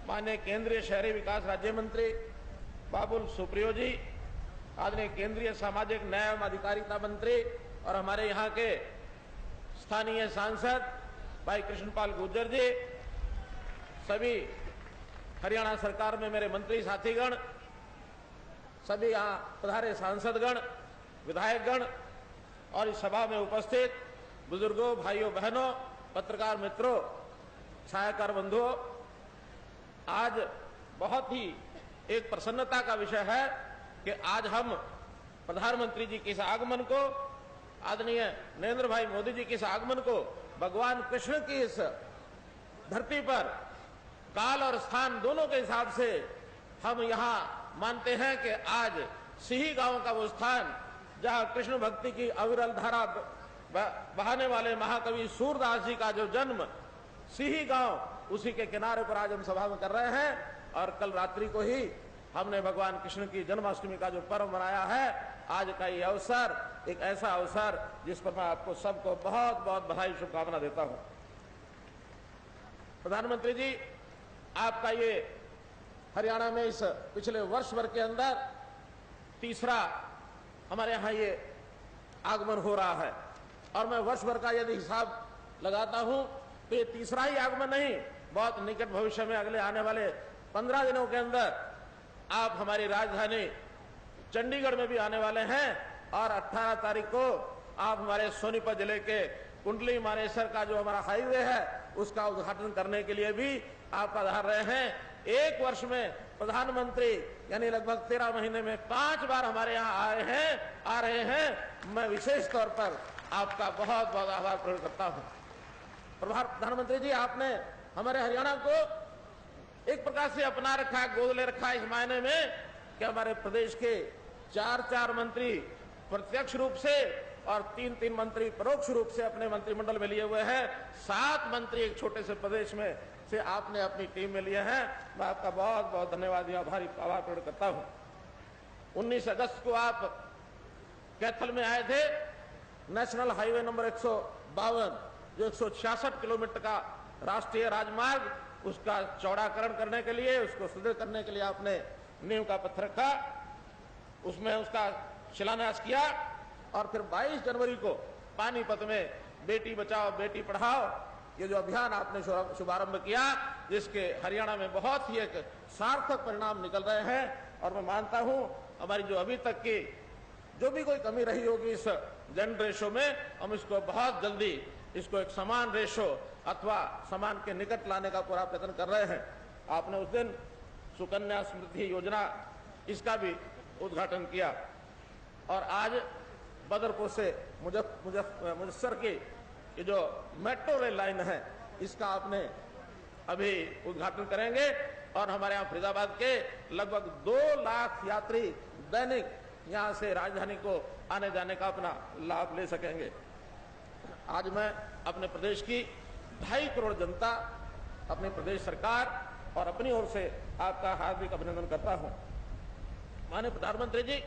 माननीय केंद्रीय शहरी विकास राज्य मंत्री बाबुल सुप्रियो जी, आदरणीय केंद्रीय सामाजिक न्याय एवं अधिकारिता मंत्री और हमारे यहाँ के स्थानीय सांसद भाई कृष्णपाल गुर्जर जी, सभी हरियाणा सरकार में मेरे मंत्री साथीगण, सभी यहाँ पधारे सांसदगण, विधायकगण और इस सभा में उपस्थित बुजुर्गों, भाइयों बहनों, पत्रकार मित्रों, छायाकार बंधुओं, आज बहुत ही एक प्रसन्नता का विषय है कि आज हम प्रधानमंत्री जी के इस आगमन को, आदरणीय नरेंद्र भाई मोदी जी के इस आगमन को भगवान कृष्ण की इस धरती पर काल और स्थान दोनों के हिसाब से हम यहाँ मानते हैं कि आज सिही गांव का वो स्थान जहाँ कृष्ण भक्ति की अविरल धारा बहाने वाले महाकवि सूरदास जी का जो जन्म सिही गांव, उसी के किनारे पर आज हम सभा में कर रहे हैं। और कल रात्रि को ही हमने भगवान कृष्ण की जन्माष्टमी का जो पर्व मनाया है, आज का ये अवसर एक ऐसा अवसर जिस पर मैं आपको सबको बहुत बहुत बधाई शुभकामना देता हूं। प्रधानमंत्री जी, आपका ये हरियाणा में इस पिछले वर्ष भर के अंदर तीसरा हमारे यहाँ ये आगमन हो रहा है। और मैं वर्ष भर का यदि हिसाब लगाता हूं तो ये तीसरा ही आगमन नहीं, बहुत निकट भविष्य में अगले आने वाले 15 दिनों के अंदर आप हमारी राजधानी चंडीगढ़ में भी आने वाले हैं। और 18 तारीख को आप हमारे सोनीपत जिले के कुंडली मानेसर का जो हमारा हाईवे है उसका उद्घाटन करने के लिए भी आप पधार रहे हैं। एक वर्ष में प्रधानमंत्री यानी लगभग 13 महीने में 5 बार हमारे यहाँ आ रहे हैं। मैं विशेष तौर पर आपका बहुत बहुत आभार प्रकट करता हूँ। प्रधानमंत्री जी, आपने हमारे हरियाणा को एक प्रकार से अपना रखा है, गोद ले रखा है, इस मायने में कि हमारे प्रदेश के 4 मंत्री प्रत्यक्ष रूप से और 3 मंत्री परोक्ष रूप से अपने मंत्रिमंडल में लिए हुए हैं। 7 मंत्री एक छोटे से प्रदेश में से आपने अपनी टीम में लिए हैं। मैं आपका बहुत बहुत धन्यवाद आभार प्रकट करता हूं। 19 अगस्त को आप कैथल में आए थे। नेशनल हाईवे नंबर 152 जो 166 किलोमीटर का राष्ट्रीय राजमार्ग, उसका चौड़ाकरण करने के लिए, उसको सुदृढ़ करने के लिए आपने नींव का पत्थर रखा, उसमें उसका शिलान्यास किया। और फिर 22 जनवरी को पानीपत में बेटी बचाओ बेटी पढ़ाओ ये जो अभियान आपने शुभारंभ किया, जिसके हरियाणा में बहुत ही एक सार्थक परिणाम निकल रहे हैं। और मैं मानता हूं हमारी जो अभी तक की जो भी कोई कमी रही होगी इस जेंडर रेशो में, हम इसको बहुत जल्दी इसको एक समान रेशो अथवा समान के निकट लाने का पूरा प्रयत्न कर रहे हैं। आपने उस दिन सुकन्या समृद्धि योजना इसका भी उद्घाटन किया। और आज बदरपुर से मुजफ्फर की ये जो मेट्रो रेल लाइन है इसका आपने अभी उद्घाटन करेंगे। और हमारे यहाँ फरीदाबाद के लगभग 2 लाख यात्री दैनिक यहाँ से राजधानी को आने जाने का अपना लाभ ले सकेंगे। आज मैं अपने प्रदेश की 2.5 करोड़ जनता, अपनी प्रदेश सरकार और अपनी ओर से आपका हार्दिक अभिनंदन करता हूँ। माननीय प्रधानमंत्री जी,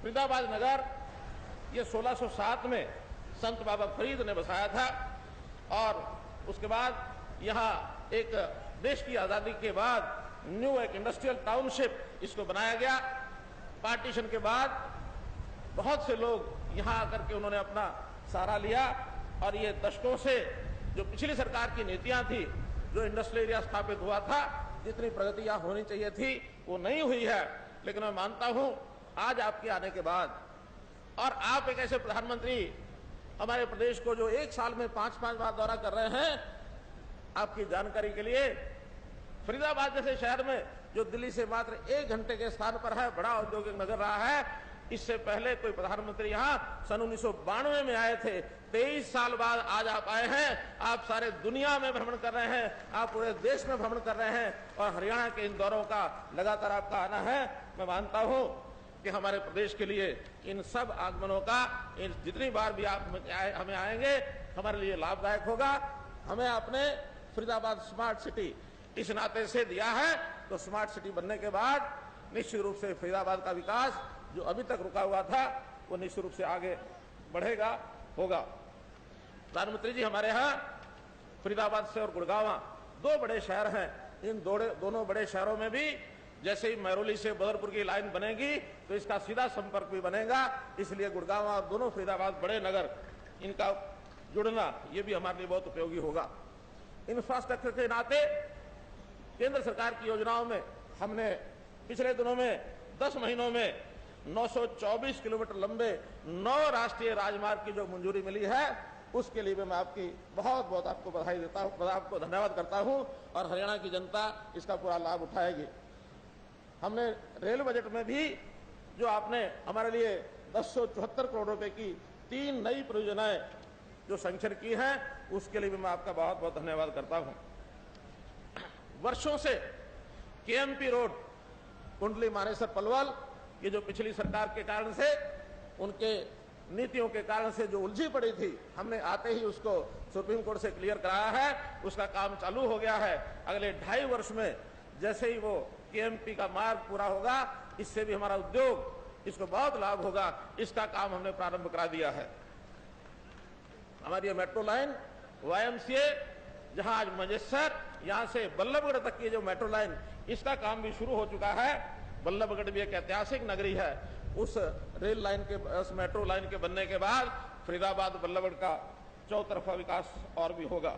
फरीदाबाद नगर ये 1607 में संत बाबा फरीद ने बसाया था। और उसके बाद यहाँ एक देश की आजादी के बाद न्यू एक इंडस्ट्रियल टाउनशिप इसको बनाया गया। पार्टीशन के बाद बहुत से लोग यहाँ आकर के उन्होंने अपना सहारा लिया। और ये दशकों से जो पिछली सरकार की नीतियां थी, जो इंडस्ट्रियल एरिया स्थापित हुआ था, जितनी प्रगति यहाँ होनी चाहिए थी वो नहीं हुई है। लेकिन मैं मानता हूं आज आपके आने के बाद, और आप एक ऐसे प्रधानमंत्री हमारे प्रदेश को जो एक साल में 5-5 बार दौरा कर रहे हैं, आपकी जानकारी के लिए फरीदाबाद जैसे शहर में जो दिल्ली से मात्र 1 घंटे के स्थान पर है, बड़ा औद्योगिक नगर रहा है। इससे पहले कोई प्रधानमंत्री यहाँ सन 1992 में आए थे। 23 साल बाद आज आप आए हैं। आप सारे दुनिया में भ्रमण कर रहे हैं, आप पूरे देश में भ्रमण कर रहे हैं। और हरियाणा के इन दौरों का लगातार आपका आना है। मैं मानता हूं कि हमारे प्रदेश के लिए इन सब आगमनों का, इन जितनी बार भी आप हमें आएंगे, हमारे लिए लाभदायक होगा। हमें अपने फरीदाबाद स्मार्ट सिटी इस नाते से दिया है, तो स्मार्ट सिटी बनने के बाद निश्चित रूप से फरीदाबाद का विकास जो अभी तक रुका हुआ था वो निश्चित रूप से आगे बढ़ेगा, होगा। प्रधानमंत्री जी, हमारे यहाँ फरीदाबाद से और गुड़गांव 2 बड़े शहर हैं। इन दोनों बड़े शहरों में भी जैसे ही महरौली से बदरपुर की लाइन बनेगी तो इसका सीधा संपर्क भी बनेगा। इसलिए गुड़गांव और दोनों फरीदाबाद बड़े नगर, इनका जुड़ना ये भी हमारे लिए बहुत उपयोगी होगा। इंफ्रास्ट्रक्चर के नाते केंद्र सरकार की योजनाओं में हमने पिछले दिनों में 10 महीनों में 924 किलोमीटर लंबे 9 राष्ट्रीय राजमार्ग की जो मंजूरी मिली है, उसके लिए मैं आपकी बहुत बहुत आपको बधाई देता हूं, आपको धन्यवाद करता हूं। और हरियाणा की जनता इसका पूरा लाभ उठाएगी। हमने रेल बजट में भी जो आपने हमारे लिए 1074 करोड़ रुपए की 3 नई परियोजनाएं जो सैंक्शन की हैं, उसके लिए भी मैं आपका बहुत बहुत धन्यवाद करता हूं। वर्षों से केएमपी रोड कुंडली मानेसर पलवल, ये जो पिछली सरकार के कारण से, उनके नीतियों के कारण से जो उलझी पड़ी थी, हमने आते ही उसको सुप्रीम कोर्ट से क्लियर कराया है। उसका काम चालू हो गया है। अगले 2.5 वर्ष में जैसे ही वो केएमपी का मार्ग पूरा होगा, इससे भी हमारा उद्योग, इसको बहुत लाभ होगा। इसका काम हमने प्रारंभ करा दिया है। हमारी ये मेट्रो लाइन YMCA, जहां आज मजेस्टर, यहां से बल्लभगढ़ तक की जो मेट्रो लाइन, इसका काम भी शुरू हो चुका है। बल्लभगढ़ भी एक ऐतिहासिक नगरी है। उस रेल लाइन के, उस मेट्रो लाइन के बनने के बाद फरीदाबाद बल्लभगढ़ का चौतरफा विकास और भी होगा।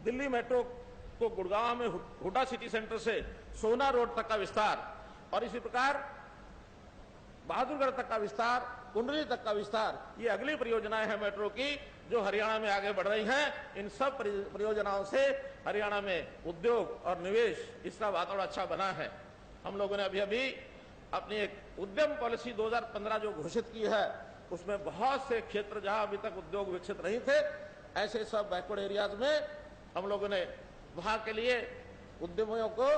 दिल्ली मेट्रो को गुड़गांव में हुडा सिटी सेंटर से सोना रोड तक का विस्तार, और इसी प्रकार बहादुरगढ़ तक का विस्तार, कुंडली तक का विस्तार, ये अगली परियोजनाएं हैं मेट्रो की जो हरियाणा में आगे बढ़ रही हैं। इन सब परियोजनाओं से हरियाणा में उद्योग और निवेश, इसका वातावरण अच्छा बना है। हम लोगों ने अभी अपनी एक उद्यम पॉलिसी 2015 जो घोषित की है, उसमें बहुत से क्षेत्र जहां अभी तक उद्योग विकसित नहीं थे, ऐसे सब बैकवर्ड एरियाज में हम लोगों ने वहां के लिए उद्यमियों को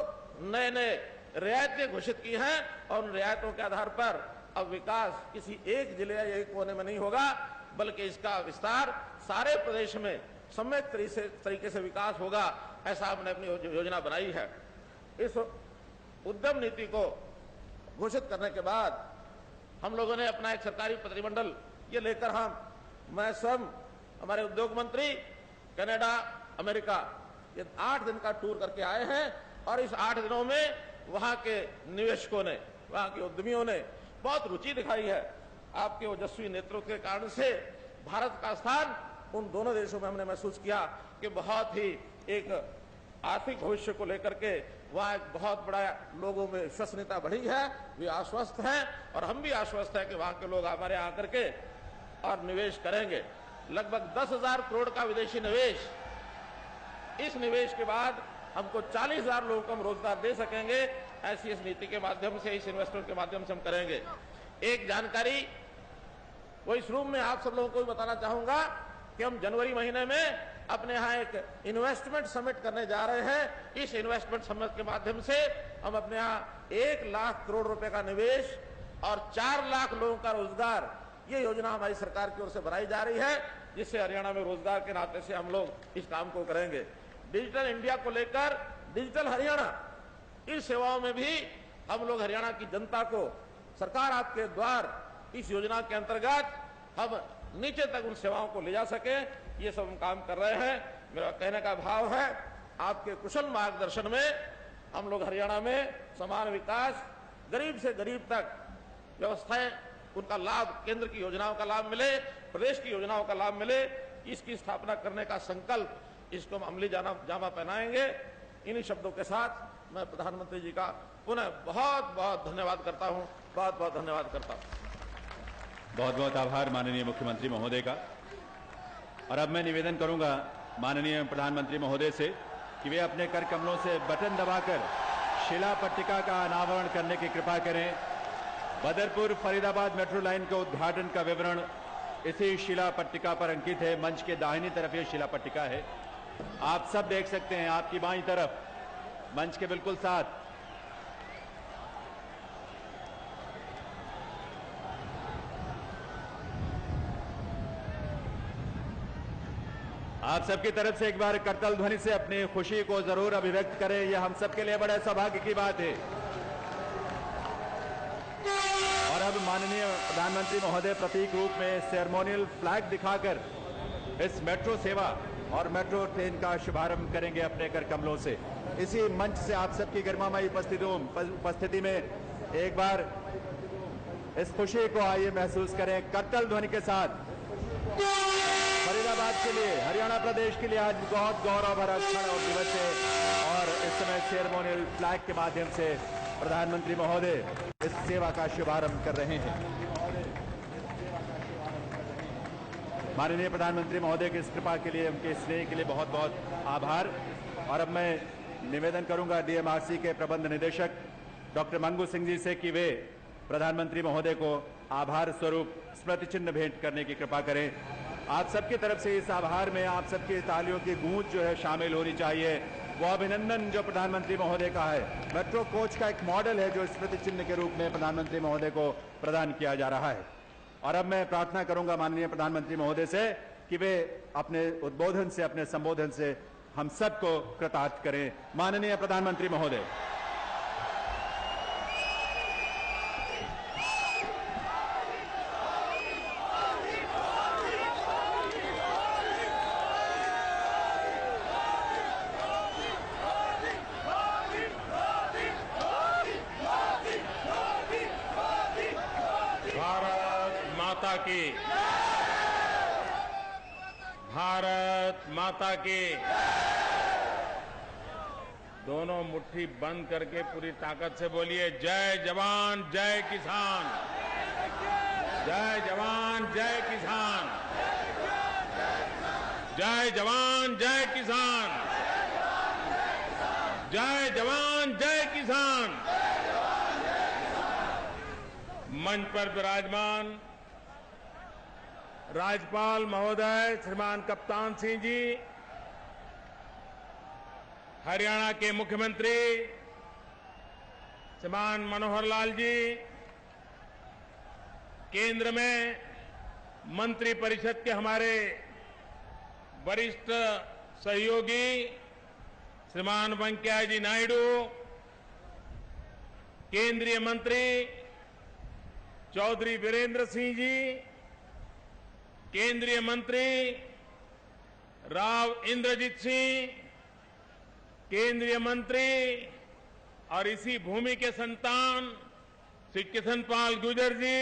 नए नए रियायतें घोषित की हैं, और उन रियायतों के आधार पर अब विकास किसी एक जिले या एक कोने में नहीं होगा, बल्कि इसका विस्तार सारे प्रदेश में सम्यक तरीके से विकास होगा। ऐसा हमने अपनी योजना बनाई है। इस उद्यम नीति को घोषित करने के बाद हम लोगों ने अपना एक सरकारी प्रतिनिधिमंडल ये लेकर मैं स्वयं, हमारे उद्योग मंत्री कनाडा, अमेरिका, ये 8 दिन का टूर करके आए हैं। और इस 8 दिनों में वहां के निवेशकों ने, वहां के उद्यमियों ने बहुत रुचि दिखाई है। आपके ओजस्वी नेतृत्व के कारण से भारत का स्थान उन दोनों देशों में हमने महसूस किया कि बहुत ही एक आर्थिक भविष्य को लेकर के वहां एक बहुत बड़ा लोगों में विश्वसनीयता बढ़ी है। वे आश्वस्त हैं और हम भी आश्वस्त हैं कि वहां के लोग हमारे यहाँ आकर के और निवेश करेंगे। लगभग 10,000 करोड़ का विदेशी निवेश, इस निवेश के बाद हमको 40,000 लोगों को हम रोजगार दे सकेंगे। ऐसी इस नीति के माध्यम से, इस इन्वेस्टमेंट के माध्यम से हम करेंगे। एक जानकारी वो इस रूम में आप सब लोगों को भी बताना चाहूंगा कि हम जनवरी महीने में अपने यहाँ एक इन्वेस्टमेंट समिट करने जा रहे हैं। इस इन्वेस्टमेंट समिट के माध्यम से हम अपने यहाँ 1 लाख करोड़ रुपए का निवेश और 4 लाख लोगों का रोजगार, ये योजना हमारी सरकार की ओर से बनाई जा रही है, जिससे हरियाणा में रोजगार के नाते से हम लोग इस काम को करेंगे। डिजिटल इंडिया को लेकर डिजिटल हरियाणा, इस सेवाओं में भी हम लोग हरियाणा की जनता को सरकार आपके द्वार, इस योजना के अंतर्गत हम नीचे तक उन सेवाओं को ले जा सके, ये सब हम काम कर रहे हैं। मेरा कहने का भाव है, आपके कुशल मार्गदर्शन में हम लोग हरियाणा में समान विकास, गरीब से गरीब तक व्यवस्थाएं, उनका लाभ, केंद्र की योजनाओं का लाभ मिले, प्रदेश की योजनाओं का लाभ मिले, इसकी स्थापना करने का संकल्प, इसको हम अमली जामा पहनाएंगे। इन्हीं शब्दों के साथ मैं प्रधानमंत्री जी का पुनः बहुत बहुत धन्यवाद करता हूं। बहुत बहुत धन्यवाद करता हूं। बहुत बहुत आभार माननीय मुख्यमंत्री महोदय का। और अब मैं निवेदन करूंगा माननीय प्रधानमंत्री महोदय से कि वे अपने कर कमलों से बटन दबाकर शिला पट्टिका का अनावरण करने की कृपा करें। बदरपुर फरीदाबाद मेट्रो लाइन के उद्घाटन का विवरण इसी शिला पट्टिका पर अंकित है। मंच के दाहिनी तरफ ये शिला पट्टिका है, आप सब देख सकते हैं। आपकी बाईं तरफ मंच के बिल्कुल साथ आप सबकी तरफ से एक बार करतल ध्वनि से अपनी खुशी को जरूर अभिव्यक्त करें। यह हम सबके लिए बड़े सौभाग्य की बात है। और अब माननीय प्रधानमंत्री महोदय प्रतीक रूप में सेरेमोनियल फ्लैग दिखाकर इस मेट्रो सेवा और मेट्रो ट्रेन का शुभारंभ करेंगे अपने कर कमलों से। इसी मंच से आप सबकी गरिमामयी उपस्थिति में एक बार इस खुशी को आइए महसूस करें करतल ध्वनि के साथ। फरीदाबाद के लिए, हरियाणा प्रदेश के लिए आज बहुत गौरव भरा क्षण और दिवस है। और इस समय सेरेमोनियल फ्लैग के माध्यम से प्रधानमंत्री महोदय इस सेवा का शुभारंभ कर रहे हैं। माननीय प्रधानमंत्री महोदय की इस कृपा के लिए, उनके स्नेह के लिए बहुत बहुत आभार। और अब मैं निवेदन करूंगा डीएमआरसी के प्रबंध निदेशक डॉक्टर मंगू सिंह जी से कि वे प्रधानमंत्री महोदय को आभार स्वरूप स्मृति चिन्ह भेंट करने की कृपा करें। आप सबकी तरफ से इस आभार में आप सबकी तालियों की गूंज जो है शामिल होनी चाहिए। वो अभिनंदन जो प्रधानमंत्री महोदय का है, मेट्रो कोच का एक मॉडल है जो स्मृति चिन्ह के रूप में प्रधानमंत्री महोदय को प्रदान किया जा रहा है। और अब मैं प्रार्थना करूंगा माननीय प्रधानमंत्री महोदय से कि वे अपने उद्बोधन से, अपने संबोधन से हम सबको कृतार्थ करें। माननीय प्रधानमंत्री महोदय। भारत माता की। दोनों मुट्ठी बंद करके पूरी ताकत से बोलिए, जय जवान जय किसान, जय जवान जय किसान, जय जवान जय किसान, जय जवान जय किसान। मंच पर विराजमान राज्यपाल महोदय श्रीमान कप्तान सिंह जी, हरियाणा के मुख्यमंत्री श्रीमान मनोहर लाल जी, केंद्र में मंत्रिपरिषद के हमारे वरिष्ठ सहयोगी श्रीमान वेंकैया जी नायडू, केंद्रीय मंत्री चौधरी वीरेंद्र सिंह जी, केंद्रीय मंत्री राव इंद्रजीत सिंह, केंद्रीय मंत्री और इसी भूमि के संतान श्री किशनपाल गुर्जर जी,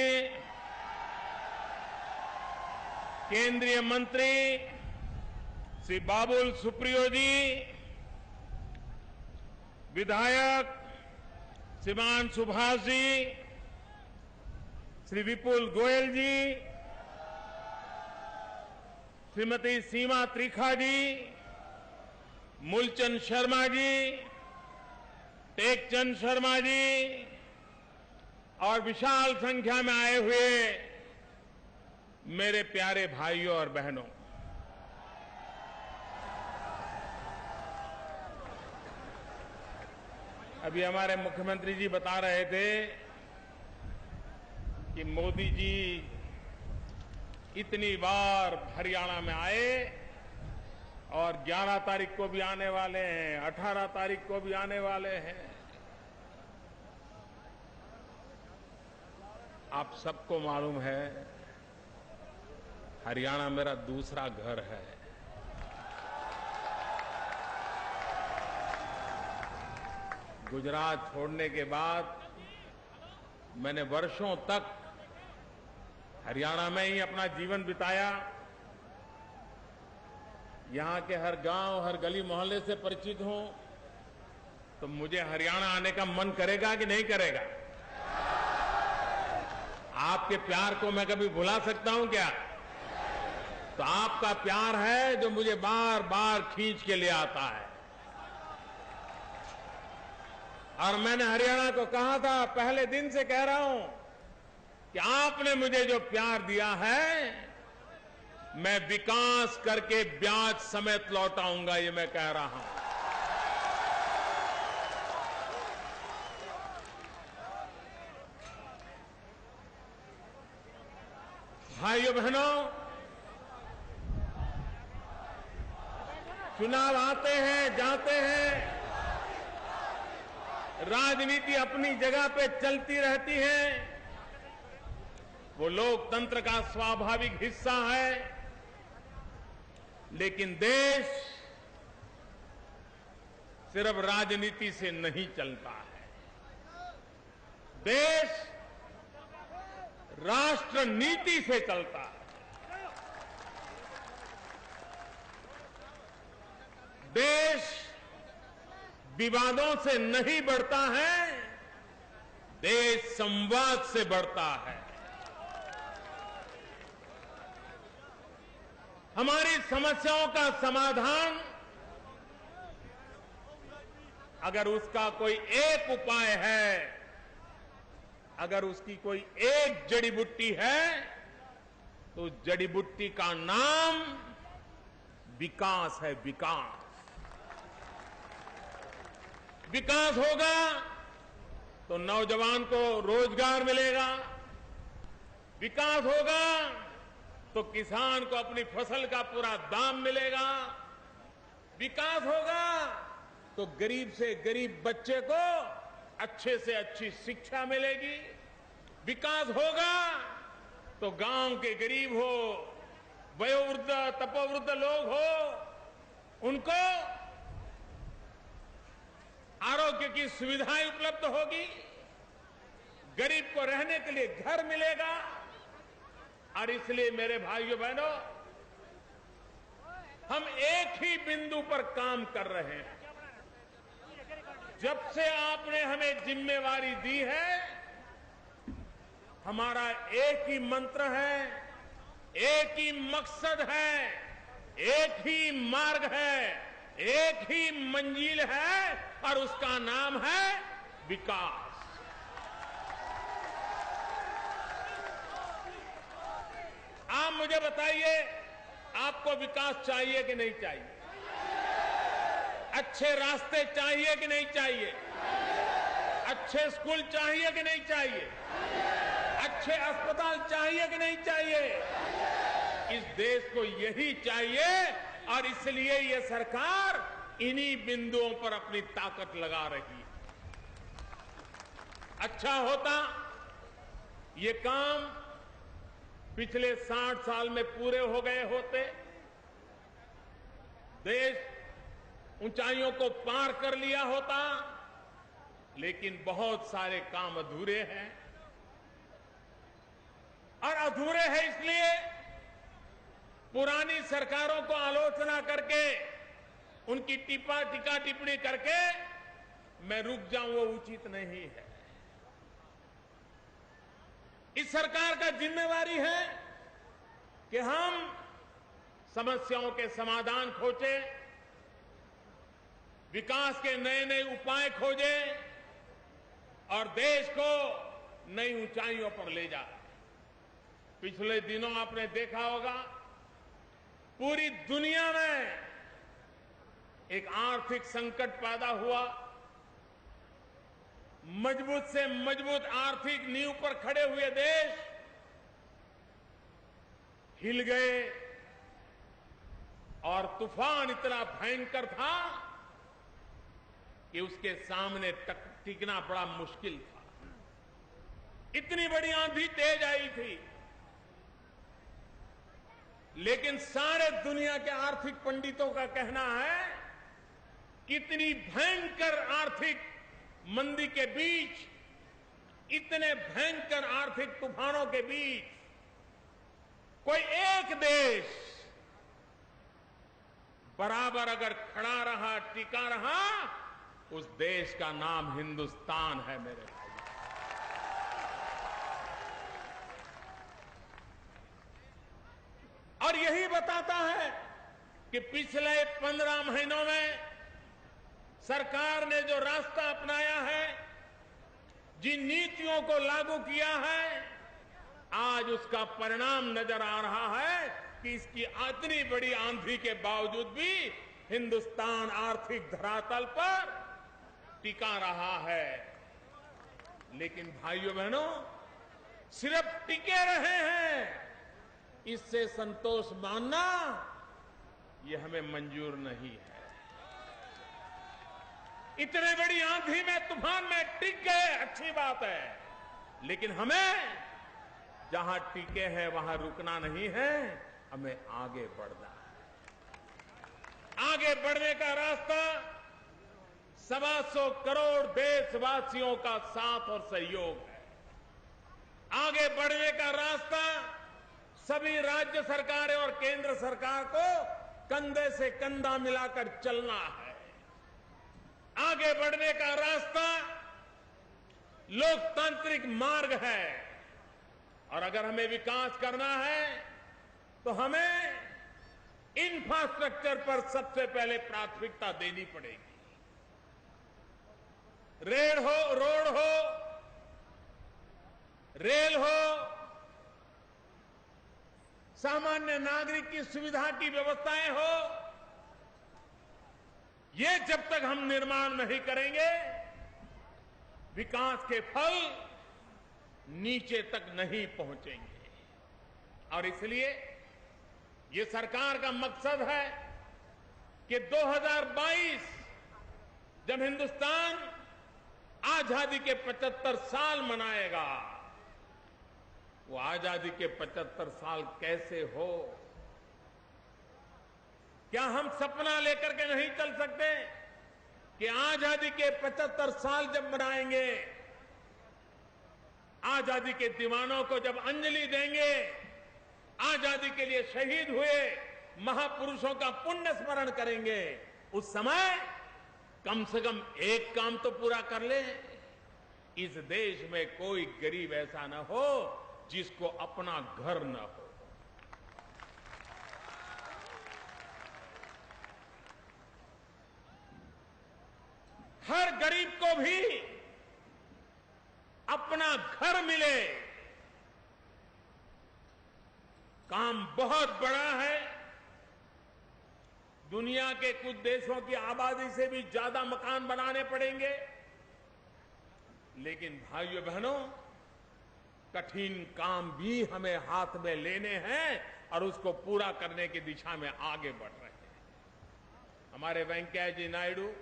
केंद्रीय मंत्री श्री बाबुल सुप्रियो जी, विधायक श्रीमान सुभाष जी, श्री विपुल गोयल जी, श्रीमती सीमा त्रिखा जी, मूलचंद शर्मा जी, टेकचंद शर्मा जी और विशाल संख्या में आए हुए मेरे प्यारे भाइयों और बहनों, अभी हमारे मुख्यमंत्री जी बता रहे थे कि मोदी जी इतनी बार हरियाणा में आए और 11 तारीख को भी आने वाले हैं, 18 तारीख को भी आने वाले हैं। आप सबको मालूम है हरियाणा मेरा दूसरा घर है। गुजरात छोड़ने के बाद मैंने वर्षों तक हरियाणा में ही अपना जीवन बिताया। यहां के हर गांव, हर गली मोहल्ले से परिचित हूं, तो मुझे हरियाणा आने का मन करेगा कि नहीं करेगा? आपके प्यार को मैं कभी भुला सकता हूं क्या? तो आपका प्यार है जो मुझे बार बार खींच के ले आता है। और मैंने हरियाणा को कहा था, पहले दिन से कह रहा हूं कि आपने मुझे जो प्यार दिया है मैं विकास करके ब्याज समेत लौटाऊंगा, ये मैं कह रहा हूं। भाइयों बहनों, चुनाव आते हैं जाते हैं, राजनीति अपनी जगह पे चलती रहती है, वो लोकतंत्र का स्वाभाविक हिस्सा है। लेकिन देश सिर्फ राजनीति से नहीं चलता है, देश राष्ट्र नीति से चलता है। देश विवादों से नहीं बढ़ता है, देश संवाद से बढ़ता है। हमारी समस्याओं का समाधान अगर उसका कोई एक उपाय है अगर उसकी कोई एक जड़ी बूटी है तो जड़ी बूटी का नाम विकास है। विकास विकास होगा तो नौजवान को रोजगार मिलेगा, विकास होगा तो किसान को अपनी फसल का पूरा दाम मिलेगा, विकास होगा तो गरीब से गरीब बच्चे को अच्छे से अच्छी शिक्षा मिलेगी, विकास होगा तो गांव के गरीब हो, वयोवृद्ध तपोवृद्ध लोग हो, उनको आरोग्य की सुविधाएं उपलब्ध होगी, गरीब को रहने के लिए घर मिलेगा। और इसलिए मेरे भाइयों बहनों, हम एक ही बिंदु पर काम कर रहे हैं। जब से आपने हमें जिम्मेवारी दी है, हमारा एक ही मंत्र है, एक ही मकसद है, एक ही मार्ग है, एक ही मंजिल है और उसका नाम है विकास। आप मुझे बताइए, आपको विकास चाहिए कि नहीं चाहिए? अच्छे रास्ते चाहिए कि नहीं चाहिए? अच्छे स्कूल चाहिए कि नहीं चाहिए? अच्छे अस्पताल चाहिए कि नहीं चाहिए? इस देश को यही चाहिए और इसलिए ये सरकार इन्हीं बिंदुओं पर अपनी ताकत लगा रही है। अच्छा होता ये काम पिछले 60 साल में पूरे हो गए होते, देश ऊंचाइयों को पार कर लिया होता, लेकिन बहुत सारे काम अधूरे हैं। और अधूरे हैं इसलिए पुरानी सरकारों को आलोचना करके, उनकी टीका टिप्पणी करके मैं रुक जाऊं, वो उचित नहीं है। इस सरकार का जिम्मेवारी है कि हम समस्याओं के समाधान खोजें, विकास के नए नए उपाय खोजें और देश को नई ऊंचाइयों पर ले जाए। पिछले दिनों आपने देखा होगा, पूरी दुनिया में एक आर्थिक संकट पैदा हुआ। मजबूत से मजबूत आर्थिक नींव पर खड़े हुए देश हिल गए और तूफान इतना भयंकर था कि उसके सामने टिकना बड़ा मुश्किल था। इतनी बड़ी आंधी तेज आई थी, लेकिन सारे दुनिया के आर्थिक पंडितों का कहना है कि इतनी भयंकर आर्थिक मंदी के बीच, इतने भयंकर आर्थिक तूफानों के बीच कोई एक देश बराबर अगर खड़ा रहा, टिका रहा, उस देश का नाम हिंदुस्तान है मेरे भाई। और यही बताता है कि पिछले 15 महीनों में सरकार ने जो रास्ता अपनाया है, जिन नीतियों को लागू किया है, आज उसका परिणाम नजर आ रहा है कि इसकी इतनी बड़ी आंधी के बावजूद भी हिंदुस्तान आर्थिक धरातल पर टिका रहा है। लेकिन भाइयों बहनों, सिर्फ टिके रहे हैं, इससे संतोष मानना यह हमें मंजूर नहीं है। इतने बड़ी आंधी में, तूफान में टिक गए, अच्छी बात है, लेकिन हमें जहां टिके हैं वहां रुकना नहीं है, हमें आगे बढ़ना है। आगे बढ़ने का रास्ता 125 करोड़ देशवासियों का साथ और सहयोग है। आगे बढ़ने का रास्ता सभी राज्य सरकारें और केंद्र सरकार को कंधे से कंधा मिलाकर चलना है। आगे बढ़ने का रास्ता लोकतांत्रिक मार्ग है। और अगर हमें विकास करना है तो हमें इंफ्रास्ट्रक्चर पर सबसे पहले प्राथमिकता देनी पड़ेगी। रोड हो, रेल हो, सामान्य नागरिक की सुविधा की व्यवस्थाएं हो, ये जब तक हम निर्माण नहीं करेंगे, विकास के फल नीचे तक नहीं पहुंचेंगे। और इसलिए ये सरकार का मकसद है कि 2022 जब हिंदुस्तान आजादी के 75 साल मनाएगा, वो आजादी के 75 साल कैसे हो? क्या हम सपना लेकर के नहीं चल सकते कि आजादी के 75 साल जब मनाएंगे, आजादी के दीवानों को जब अंजलि देंगे, आजादी के लिए शहीद हुए महापुरुषों का पुण्य स्मरण करेंगे, उस समय कम से कम एक काम तो पूरा कर ले। इस देश में कोई गरीब ऐसा न हो जिसको अपना घर न हो। हर गरीब को भी अपना घर मिले। काम बहुत बड़ा है। दुनिया के कुछ देशों की आबादी से भी ज्यादा मकान बनाने पड़ेंगे, लेकिन भाइयों बहनों, कठिन काम भी हमें हाथ में लेने हैं और उसको पूरा करने की दिशा में आगे बढ़ रहे हैं। हमारे वेंकैया जी नायडू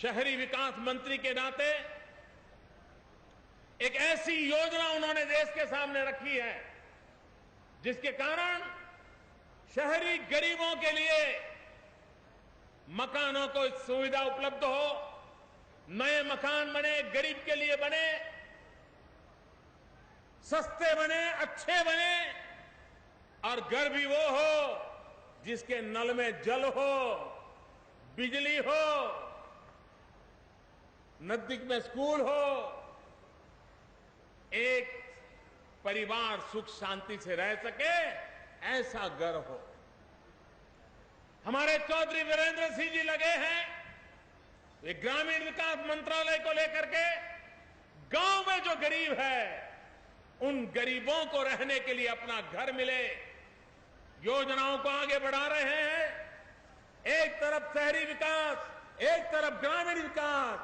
शहरी विकास मंत्री के नाते एक ऐसी योजना उन्होंने देश के सामने रखी है जिसके कारण शहरी गरीबों के लिए मकानों को सुविधा उपलब्ध हो, नए मकान बने, गरीब के लिए बने, सस्ते बने, अच्छे बने, और घर भी वो हो जिसके नल में जल हो, बिजली हो, नजदीक में स्कूल हो, एक परिवार सुख शांति से रह सके, ऐसा घर हो। हमारे चौधरी वीरेंद्र सिंह जी लगे हैं ये ग्रामीण विकास मंत्रालय को लेकर के गांव में जो गरीब है उन गरीबों को रहने के लिए अपना घर मिले, योजनाओं को आगे बढ़ा रहे हैं। एक तरफ शहरी विकास, एक तरफ ग्रामीण विकास,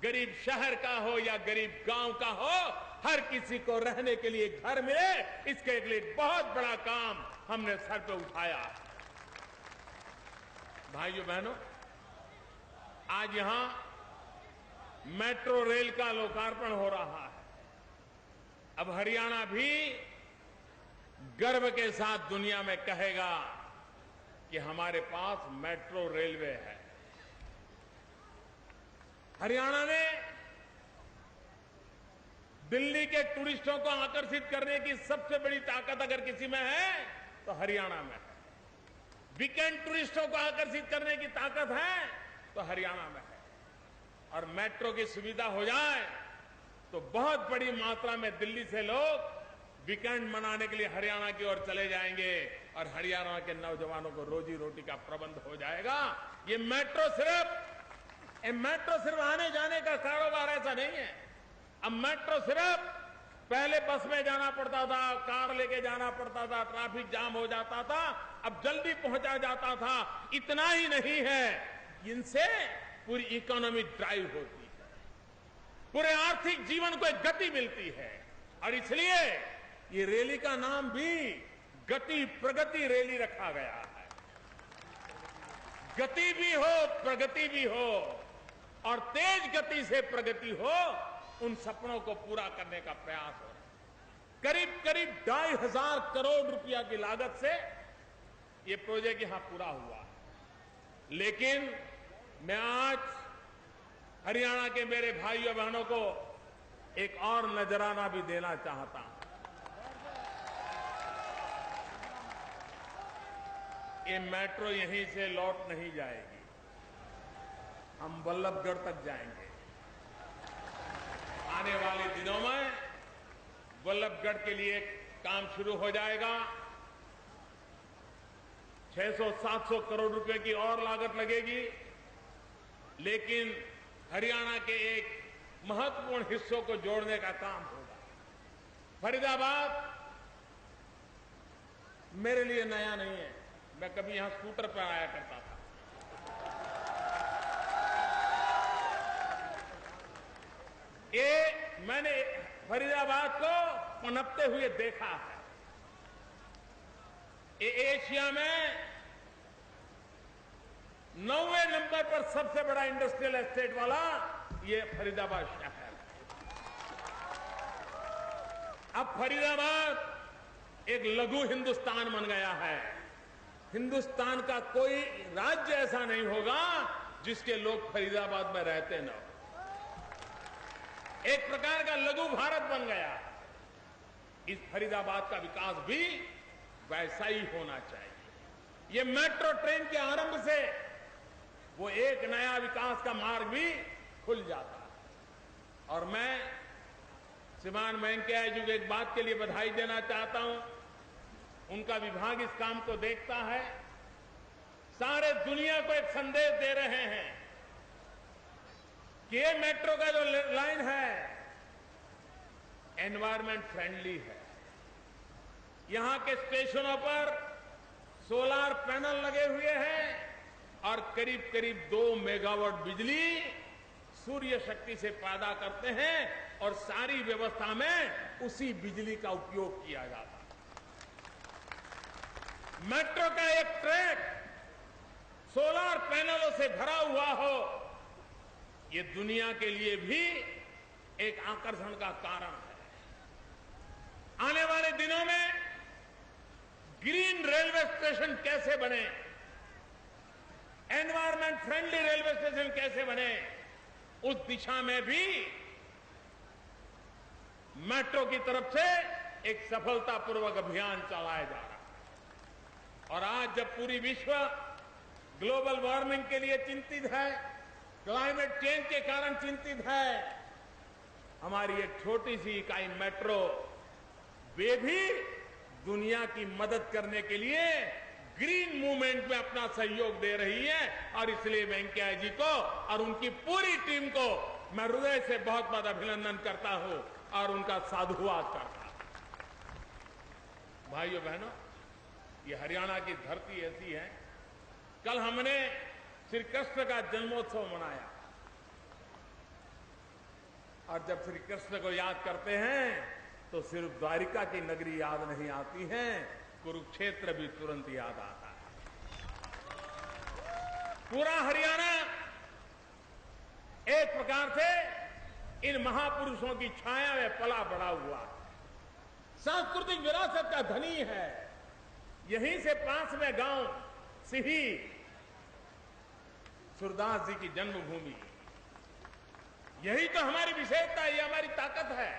गरीब शहर का हो या गरीब गांव का हो, हर किसी को रहने के लिए घर मिले, इसके लिए बहुत बड़ा काम हमने सर पे उठाया। भाइयों बहनों, आज यहां मेट्रो रेल का लोकार्पण हो रहा है। अब हरियाणा भी गर्व के साथ दुनिया में कहेगा कि हमारे पास मेट्रो रेलवे है। हरियाणा ने दिल्ली के टूरिस्टों को आकर्षित करने की सबसे बड़ी ताकत अगर किसी में है तो हरियाणा में है। वीकेंड टूरिस्टों को आकर्षित करने की ताकत है तो हरियाणा में है। और मेट्रो की सुविधा हो जाए तो बहुत बड़ी मात्रा में दिल्ली से लोग वीकेंड मनाने के लिए हरियाणा की ओर चले जाएंगे और हरियाणा के नौजवानों को रोजी रोटी का प्रबंध हो जाएगा। ये मेट्रो सिर्फ आने जाने का कारोबार ऐसा नहीं है। अब मेट्रो सिर्फ पहले बस में जाना पड़ता था, कार लेके जाना पड़ता था, ट्रैफिक जाम हो जाता था, अब जल्दी पहुंचा जाता था। इतना ही नहीं है, इनसे पूरी इकोनॉमी ड्राइव होती है, पूरे आर्थिक जीवन को एक गति मिलती है। और इसलिए ये रैली का नाम भी गति प्रगति रैली रखा गया है। गति भी हो, प्रगति भी हो, और तेज गति से प्रगति हो, उन सपनों को पूरा करने का प्रयास हो रहा है। करीब करीब 2,500 करोड़ रुपया की लागत से ये प्रोजेक्ट यहां पूरा हुआ है। लेकिन मैं आज हरियाणा के मेरे भाइयों बहनों को एक और नजराना भी देना चाहता हूं। ये मेट्रो यहीं से लौट नहीं जाएगी, हम वल्लभगढ़ तक जाएंगे। आने वाले दिनों में वल्लभगढ़ के लिए काम शुरू हो जाएगा। 600-700 करोड़ रुपए की और लागत लगेगी, लेकिन हरियाणा के एक महत्वपूर्ण हिस्सों को जोड़ने का काम होगा। फरीदाबाद मेरे लिए नया नहीं है, मैं कभी यहां स्कूटर पर आया करता था। मैंने फरीदाबाद को पनपते हुए देखा है। एशिया में 9वें नंबर पर सबसे बड़ा इंडस्ट्रियल एस्टेट वाला ये फरीदाबाद शहर है। अब फरीदाबाद एक लघु हिंदुस्तान बन गया है। हिंदुस्तान का कोई राज्य ऐसा नहीं होगा जिसके लोग फरीदाबाद में रहते न हो। एक प्रकार का लघु भारत बन गया। इस फरीदाबाद का विकास भी वैसा ही होना चाहिए। ये मेट्रो ट्रेन के आरंभ से वो एक नया विकास का मार्ग भी खुल जाता है। और मैं श्रीमान वेंकैया जी को एक बात के लिए बधाई देना चाहता हूं। उनका विभाग इस काम को देखता है, सारे दुनिया को एक संदेश दे रहे हैं कि ये मेट्रो का जो लाइन है एनवायरमेंट फ्रेंडली है। यहां के स्टेशनों पर सोलार पैनल लगे हुए हैं और करीब करीब 2 मेगावाट बिजली सूर्य शक्ति से पैदा करते हैं और सारी व्यवस्था में उसी बिजली का उपयोग किया जाता है। मेट्रो का एक ट्रैक सोलार पैनलों से भरा हुआ हो, ये दुनिया के लिए भी एक आकर्षण का कारण है। आने वाले दिनों में ग्रीन रेलवे स्टेशन कैसे बने, एनवायरमेंट फ्रेंडली रेलवे स्टेशन कैसे बने, उस दिशा में भी मेट्रो की तरफ से एक सफलतापूर्वक अभियान चलाया जा रहा है। और आज जब पूरी विश्व ग्लोबल वार्मिंग के लिए चिंतित है, क्लाइमेट चेंज के कारण चिंतित है, हमारी एक छोटी सी इकाई मेट्रो वे भी दुनिया की मदद करने के लिए ग्रीन मूवमेंट में अपना सहयोग दे रही है। और इसलिए वेंकैया जी को और उनकी पूरी टीम को मैं हृदय से बहुत बहुत अभिनंदन करता हूं और उनका साधुवाद करता हूं। भाइयों बहनों, ये हरियाणा की धरती ऐसी है। कल हमने श्री कृष्ण का जन्मोत्सव मनाया और जब श्री कृष्ण को याद करते हैं तो सिर्फ द्वारिका की नगरी याद नहीं आती है, कुरुक्षेत्र भी तुरंत याद आता है। पूरा हरियाणा एक प्रकार से इन महापुरुषों की छाया में पला बड़ा हुआ है, सांस्कृतिक विरासत का धनी है। यहीं से पास में गांव सिही सूरदास जी की जन्मभूमि, यही तो हमारी विशेषता है, ये हमारी ताकत है।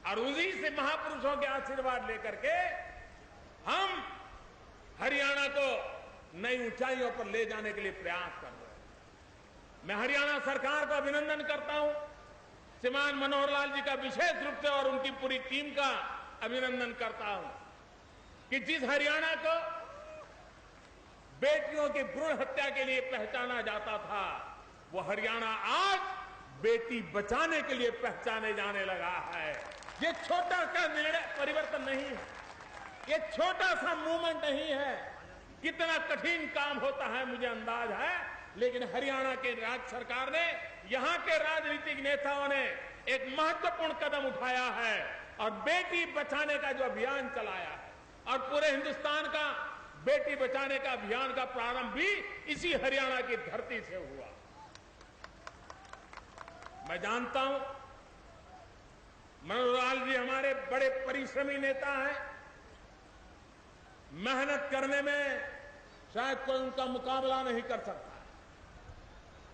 और उसी से महापुरुषों के आशीर्वाद लेकर के हम हरियाणा को नई ऊंचाइयों पर ले जाने के लिए प्रयास कर रहे हैं। मैं हरियाणा सरकार का अभिनंदन करता हूं, श्रीमान मनोहर लाल जी का विशेष रूप से और उनकी पूरी टीम का अभिनंदन करता हूं कि जिस हरियाणा को बेटियों की भ्रूण हत्या के लिए पहचाना जाता था, वो हरियाणा आज बेटी बचाने के लिए पहचाने जाने लगा है। ये छोटा सा निर्णय परिवर्तन नहीं है, ये छोटा सा मूवमेंट नहीं है। कितना कठिन काम होता है मुझे अंदाज है, लेकिन हरियाणा के राज्य सरकार ने, यहां के राजनीतिक नेताओं ने एक महत्वपूर्ण कदम उठाया है और बेटी बचाने का जो अभियान चलाया है, और पूरे हिंदुस्तान का बेटी बचाने का अभियान का प्रारंभ भी इसी हरियाणा की धरती से हुआ। मैं जानता हूं मनोहर लाल जी हमारे बड़े परिश्रमी नेता हैं, मेहनत करने में शायद कोई उनका मुकाबला नहीं कर सकता।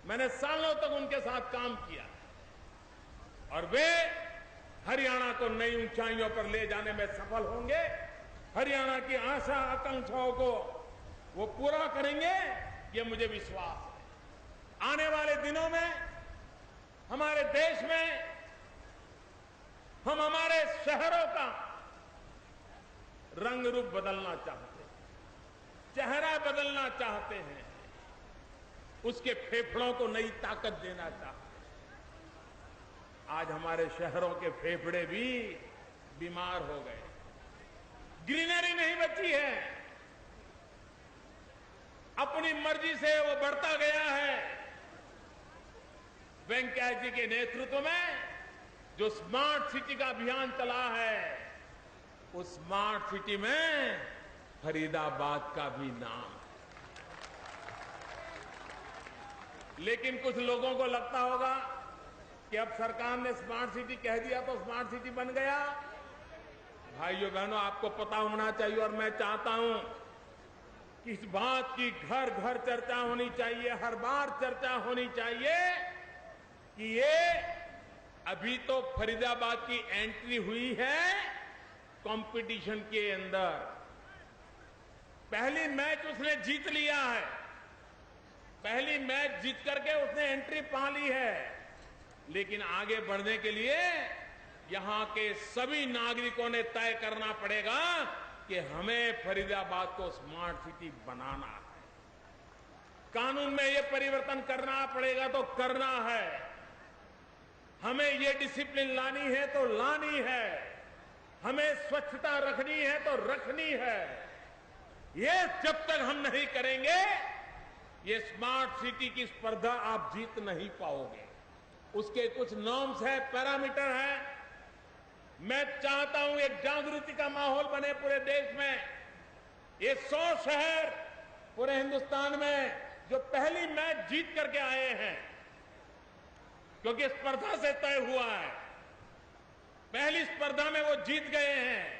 मैंने सालों तक उनके साथ काम किया और वे हरियाणा को नई ऊंचाइयों पर ले जाने में सफल होंगे। हरियाणा की आशा आकांक्षाओं को वो पूरा करेंगे, ये मुझे विश्वास है। आने वाले दिनों में हमारे देश में हम हमारे शहरों का रंग रूप बदलना चाहते हैं, चेहरा बदलना चाहते हैं, उसके फेफड़ों को नई ताकत देना चाहते हैं। आज हमारे शहरों के फेफड़े भी बीमार हो गए। ग्रीनरी नहीं बची है, अपनी मर्जी से वो बढ़ता गया है। वेंकैया जी के नेतृत्व में जो स्मार्ट सिटी का अभियान चला है, उस स्मार्ट सिटी में फरीदाबाद का भी नाम है। लेकिन कुछ लोगों को लगता होगा कि अब सरकार ने स्मार्ट सिटी कह दिया तो स्मार्ट सिटी बन गया। भाइयों बहनों, आपको पता होना चाहिए और मैं चाहता हूं कि इस बात की घर घर चर्चा होनी चाहिए, हर बार चर्चा होनी चाहिए कि ये अभी तो फरीदाबाद की एंट्री हुई है कंपटीशन के अंदर। पहली मैच उसने जीत लिया है, पहली मैच जीत करके उसने एंट्री पा ली है। लेकिन आगे बढ़ने के लिए यहां के सभी नागरिकों ने तय करना पड़ेगा कि हमें फरीदाबाद को स्मार्ट सिटी बनाना है। कानून में ये परिवर्तन करना पड़ेगा तो करना है, हमें ये डिसिप्लिन लानी है तो लानी है, हमें स्वच्छता रखनी है तो रखनी है। ये जब तक हम नहीं करेंगे, ये स्मार्ट सिटी की स्पर्धा आप जीत नहीं पाओगे। उसके कुछ नॉर्म्स है, पैरामीटर है। मैं चाहता हूं एक जागृति का माहौल बने पूरे देश में। ये 100 शहर पूरे हिंदुस्तान में जो पहली मैच जीत करके आए हैं, क्योंकि स्पर्धा से तय हुआ है, पहली स्पर्धा में वो जीत गए हैं।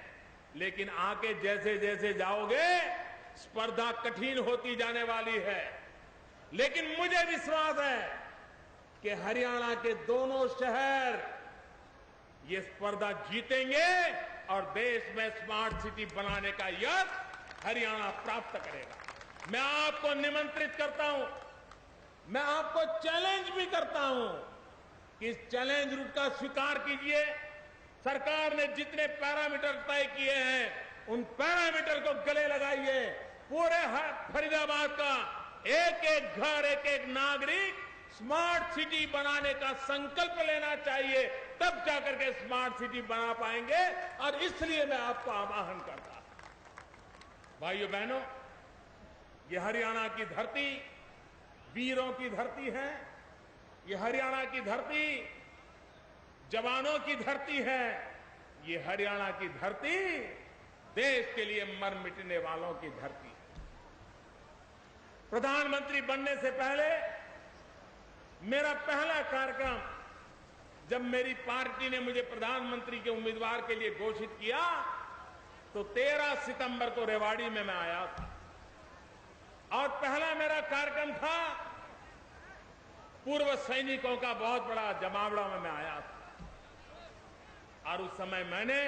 लेकिन आके जैसे जैसे जाओगे स्पर्धा कठिन होती जाने वाली है। लेकिन मुझे विश्वास है कि हरियाणा के दोनों शहर ये स्पर्धा जीतेंगे और देश में स्मार्ट सिटी बनाने का यश हरियाणा प्राप्त करेगा। मैं आपको निमंत्रित करता हूं, मैं आपको चैलेंज भी करता हूं कि इस चैलेंज रूट का स्वीकार कीजिए। सरकार ने जितने पैरामीटर तय किए हैं उन पैरामीटर को गले लगाइए। पूरे फरीदाबाद का एक एक घर, एक एक नागरिक स्मार्ट सिटी बनाने का संकल्प लेना चाहिए, तब जाकर के स्मार्ट सिटी बना पाएंगे। और इसलिए मैं आपको आह्वान करता हूं, भाइयों बहनों, ये हरियाणा की धरती वीरों की धरती है, ये हरियाणा की धरती जवानों की धरती है, ये हरियाणा की धरती देश के लिए मर मिटने वालों की धरती है। प्रधानमंत्री बनने से पहले मेरा पहला कार्यक्रम, जब मेरी पार्टी ने मुझे प्रधानमंत्री के उम्मीदवार के लिए घोषित किया, तो 13 सितंबर को रेवाड़ी में मैं आया था और पहला मेरा कार्यक्रम था पूर्व सैनिकों का बहुत बड़ा जमावड़ा में मैं आया था। और उस समय मैंने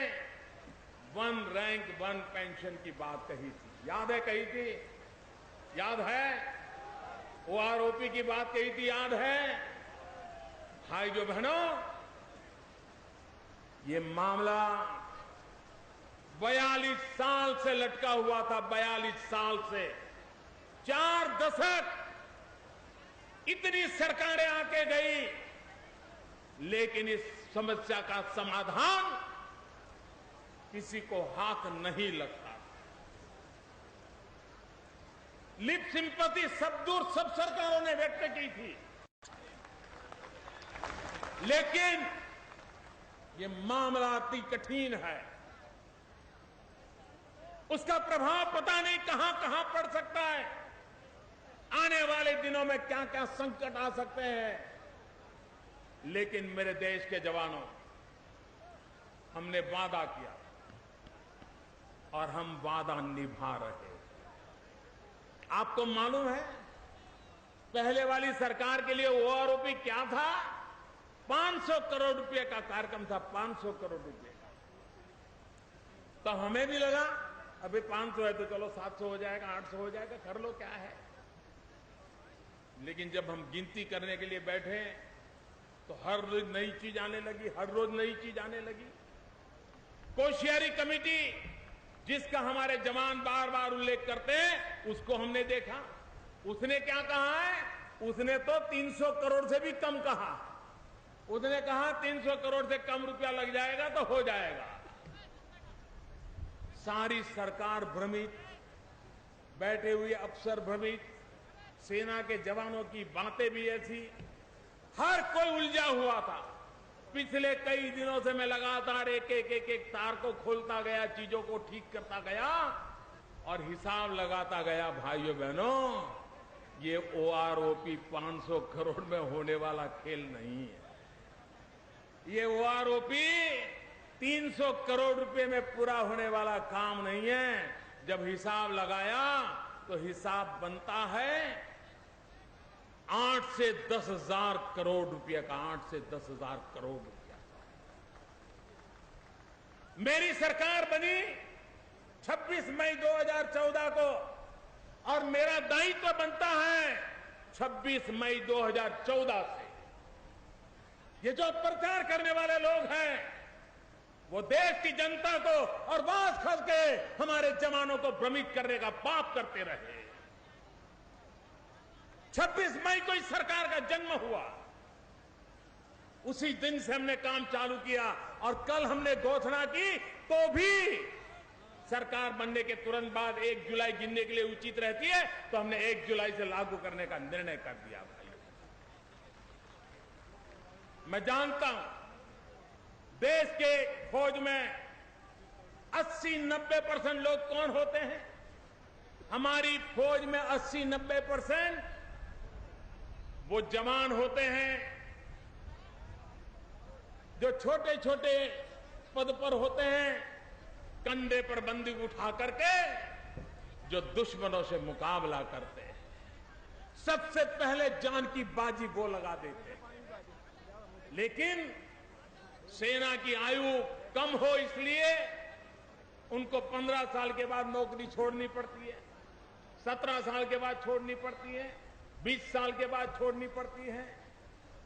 1 रैंक 1 पेंशन की बात कही थी, याद है? कही थी, याद है? ओआरओपी की बात कही थी, याद है? भाइयों बहनों, ये मामला 42 साल से लटका हुआ था, 42 साल से। 4 दशक इतनी सरकारें आके गई, लेकिन इस समस्या का समाधान किसी को हाथ नहीं लगता। लिप सिंपैथी सब सरकारों ने व्यक्त की थी, लेकिन ये मामला अति कठिन है। उसका प्रभाव पता नहीं कहां कहां पड़ सकता है, आने वाले दिनों में क्या क्या संकट आ सकते हैं। लेकिन मेरे देश के जवानों, हमने वादा किया और हम वादा निभा रहे हैं। आपको मालूम है, पहले वाली सरकार के लिए ओआरओपी क्या था? 500 करोड़ रुपए का कार्यक्रम था, 500 करोड़ रुपए का। तो हमें भी लगा अभी 500 है तो चलो 700 हो जाएगा, 800 हो जाएगा, कर लो, क्या है। लेकिन जब हम गिनती करने के लिए बैठे तो हर रोज नई चीज आने लगी, हर रोज नई चीज आने लगी। कोश्यारी कमेटी, जिसका हमारे जवान बार बार उल्लेख करते हैं, उसको हमने देखा। उसने क्या कहा है? उसने तो 300 करोड़ से भी कम कहा। उसने कहा 300 करोड़ से कम रुपया लग जाएगा तो हो जाएगा। सारी सरकार भ्रमित, बैठे हुए अफसर भ्रमित, सेना के जवानों की बातें भी ऐसी, हर कोई उलझा हुआ था। पिछले कई दिनों से मैं लगातार एक तार को खोलता गया, चीजों को ठीक करता गया और हिसाब लगाता गया। भाइयों बहनों, ये OROP 500 करोड़ में होने वाला खेल नहीं है। ये OROP 300 करोड़ रुपए में पूरा होने वाला काम नहीं है। जब हिसाब लगाया तो हिसाब बनता है 8 से 10 हजार करोड़ रुपए का। 8 से 10 हजार करोड़ रुपया। मेरी सरकार बनी 26 मई 2014 को और मेरा दायित्व बनता है 26 मई 2014 से। ये जो प्रचार करने वाले लोग हैं वो देश की जनता को और खास के हमारे जवानों को भ्रमित करने का पाप करते रहे। 26 मई को इस सरकार का जन्म हुआ, उसी दिन से हमने काम चालू किया और कल हमने घोषणा की तो भी सरकार बनने के तुरंत बाद 1 जुलाई गिनने के लिए उचित रहती है, तो हमने 1 जुलाई से लागू करने का निर्णय कर दिया। भाई, मैं जानता हूं देश के फौज में 80-90% लोग कौन होते हैं। हमारी फौज में 80-90% वो जवान होते हैं जो छोटे छोटे पद पर होते हैं, कंधे पर बंदूक उठा करके जो दुश्मनों से मुकाबला करते हैं। सबसे पहले जान की बाजी वो लगा देते हैं। लेकिन सेना की आयु कम हो इसलिए उनको 15 साल के बाद नौकरी छोड़नी पड़ती है, 17 साल के बाद छोड़नी पड़ती है, 20 साल के बाद छोड़नी पड़ती है।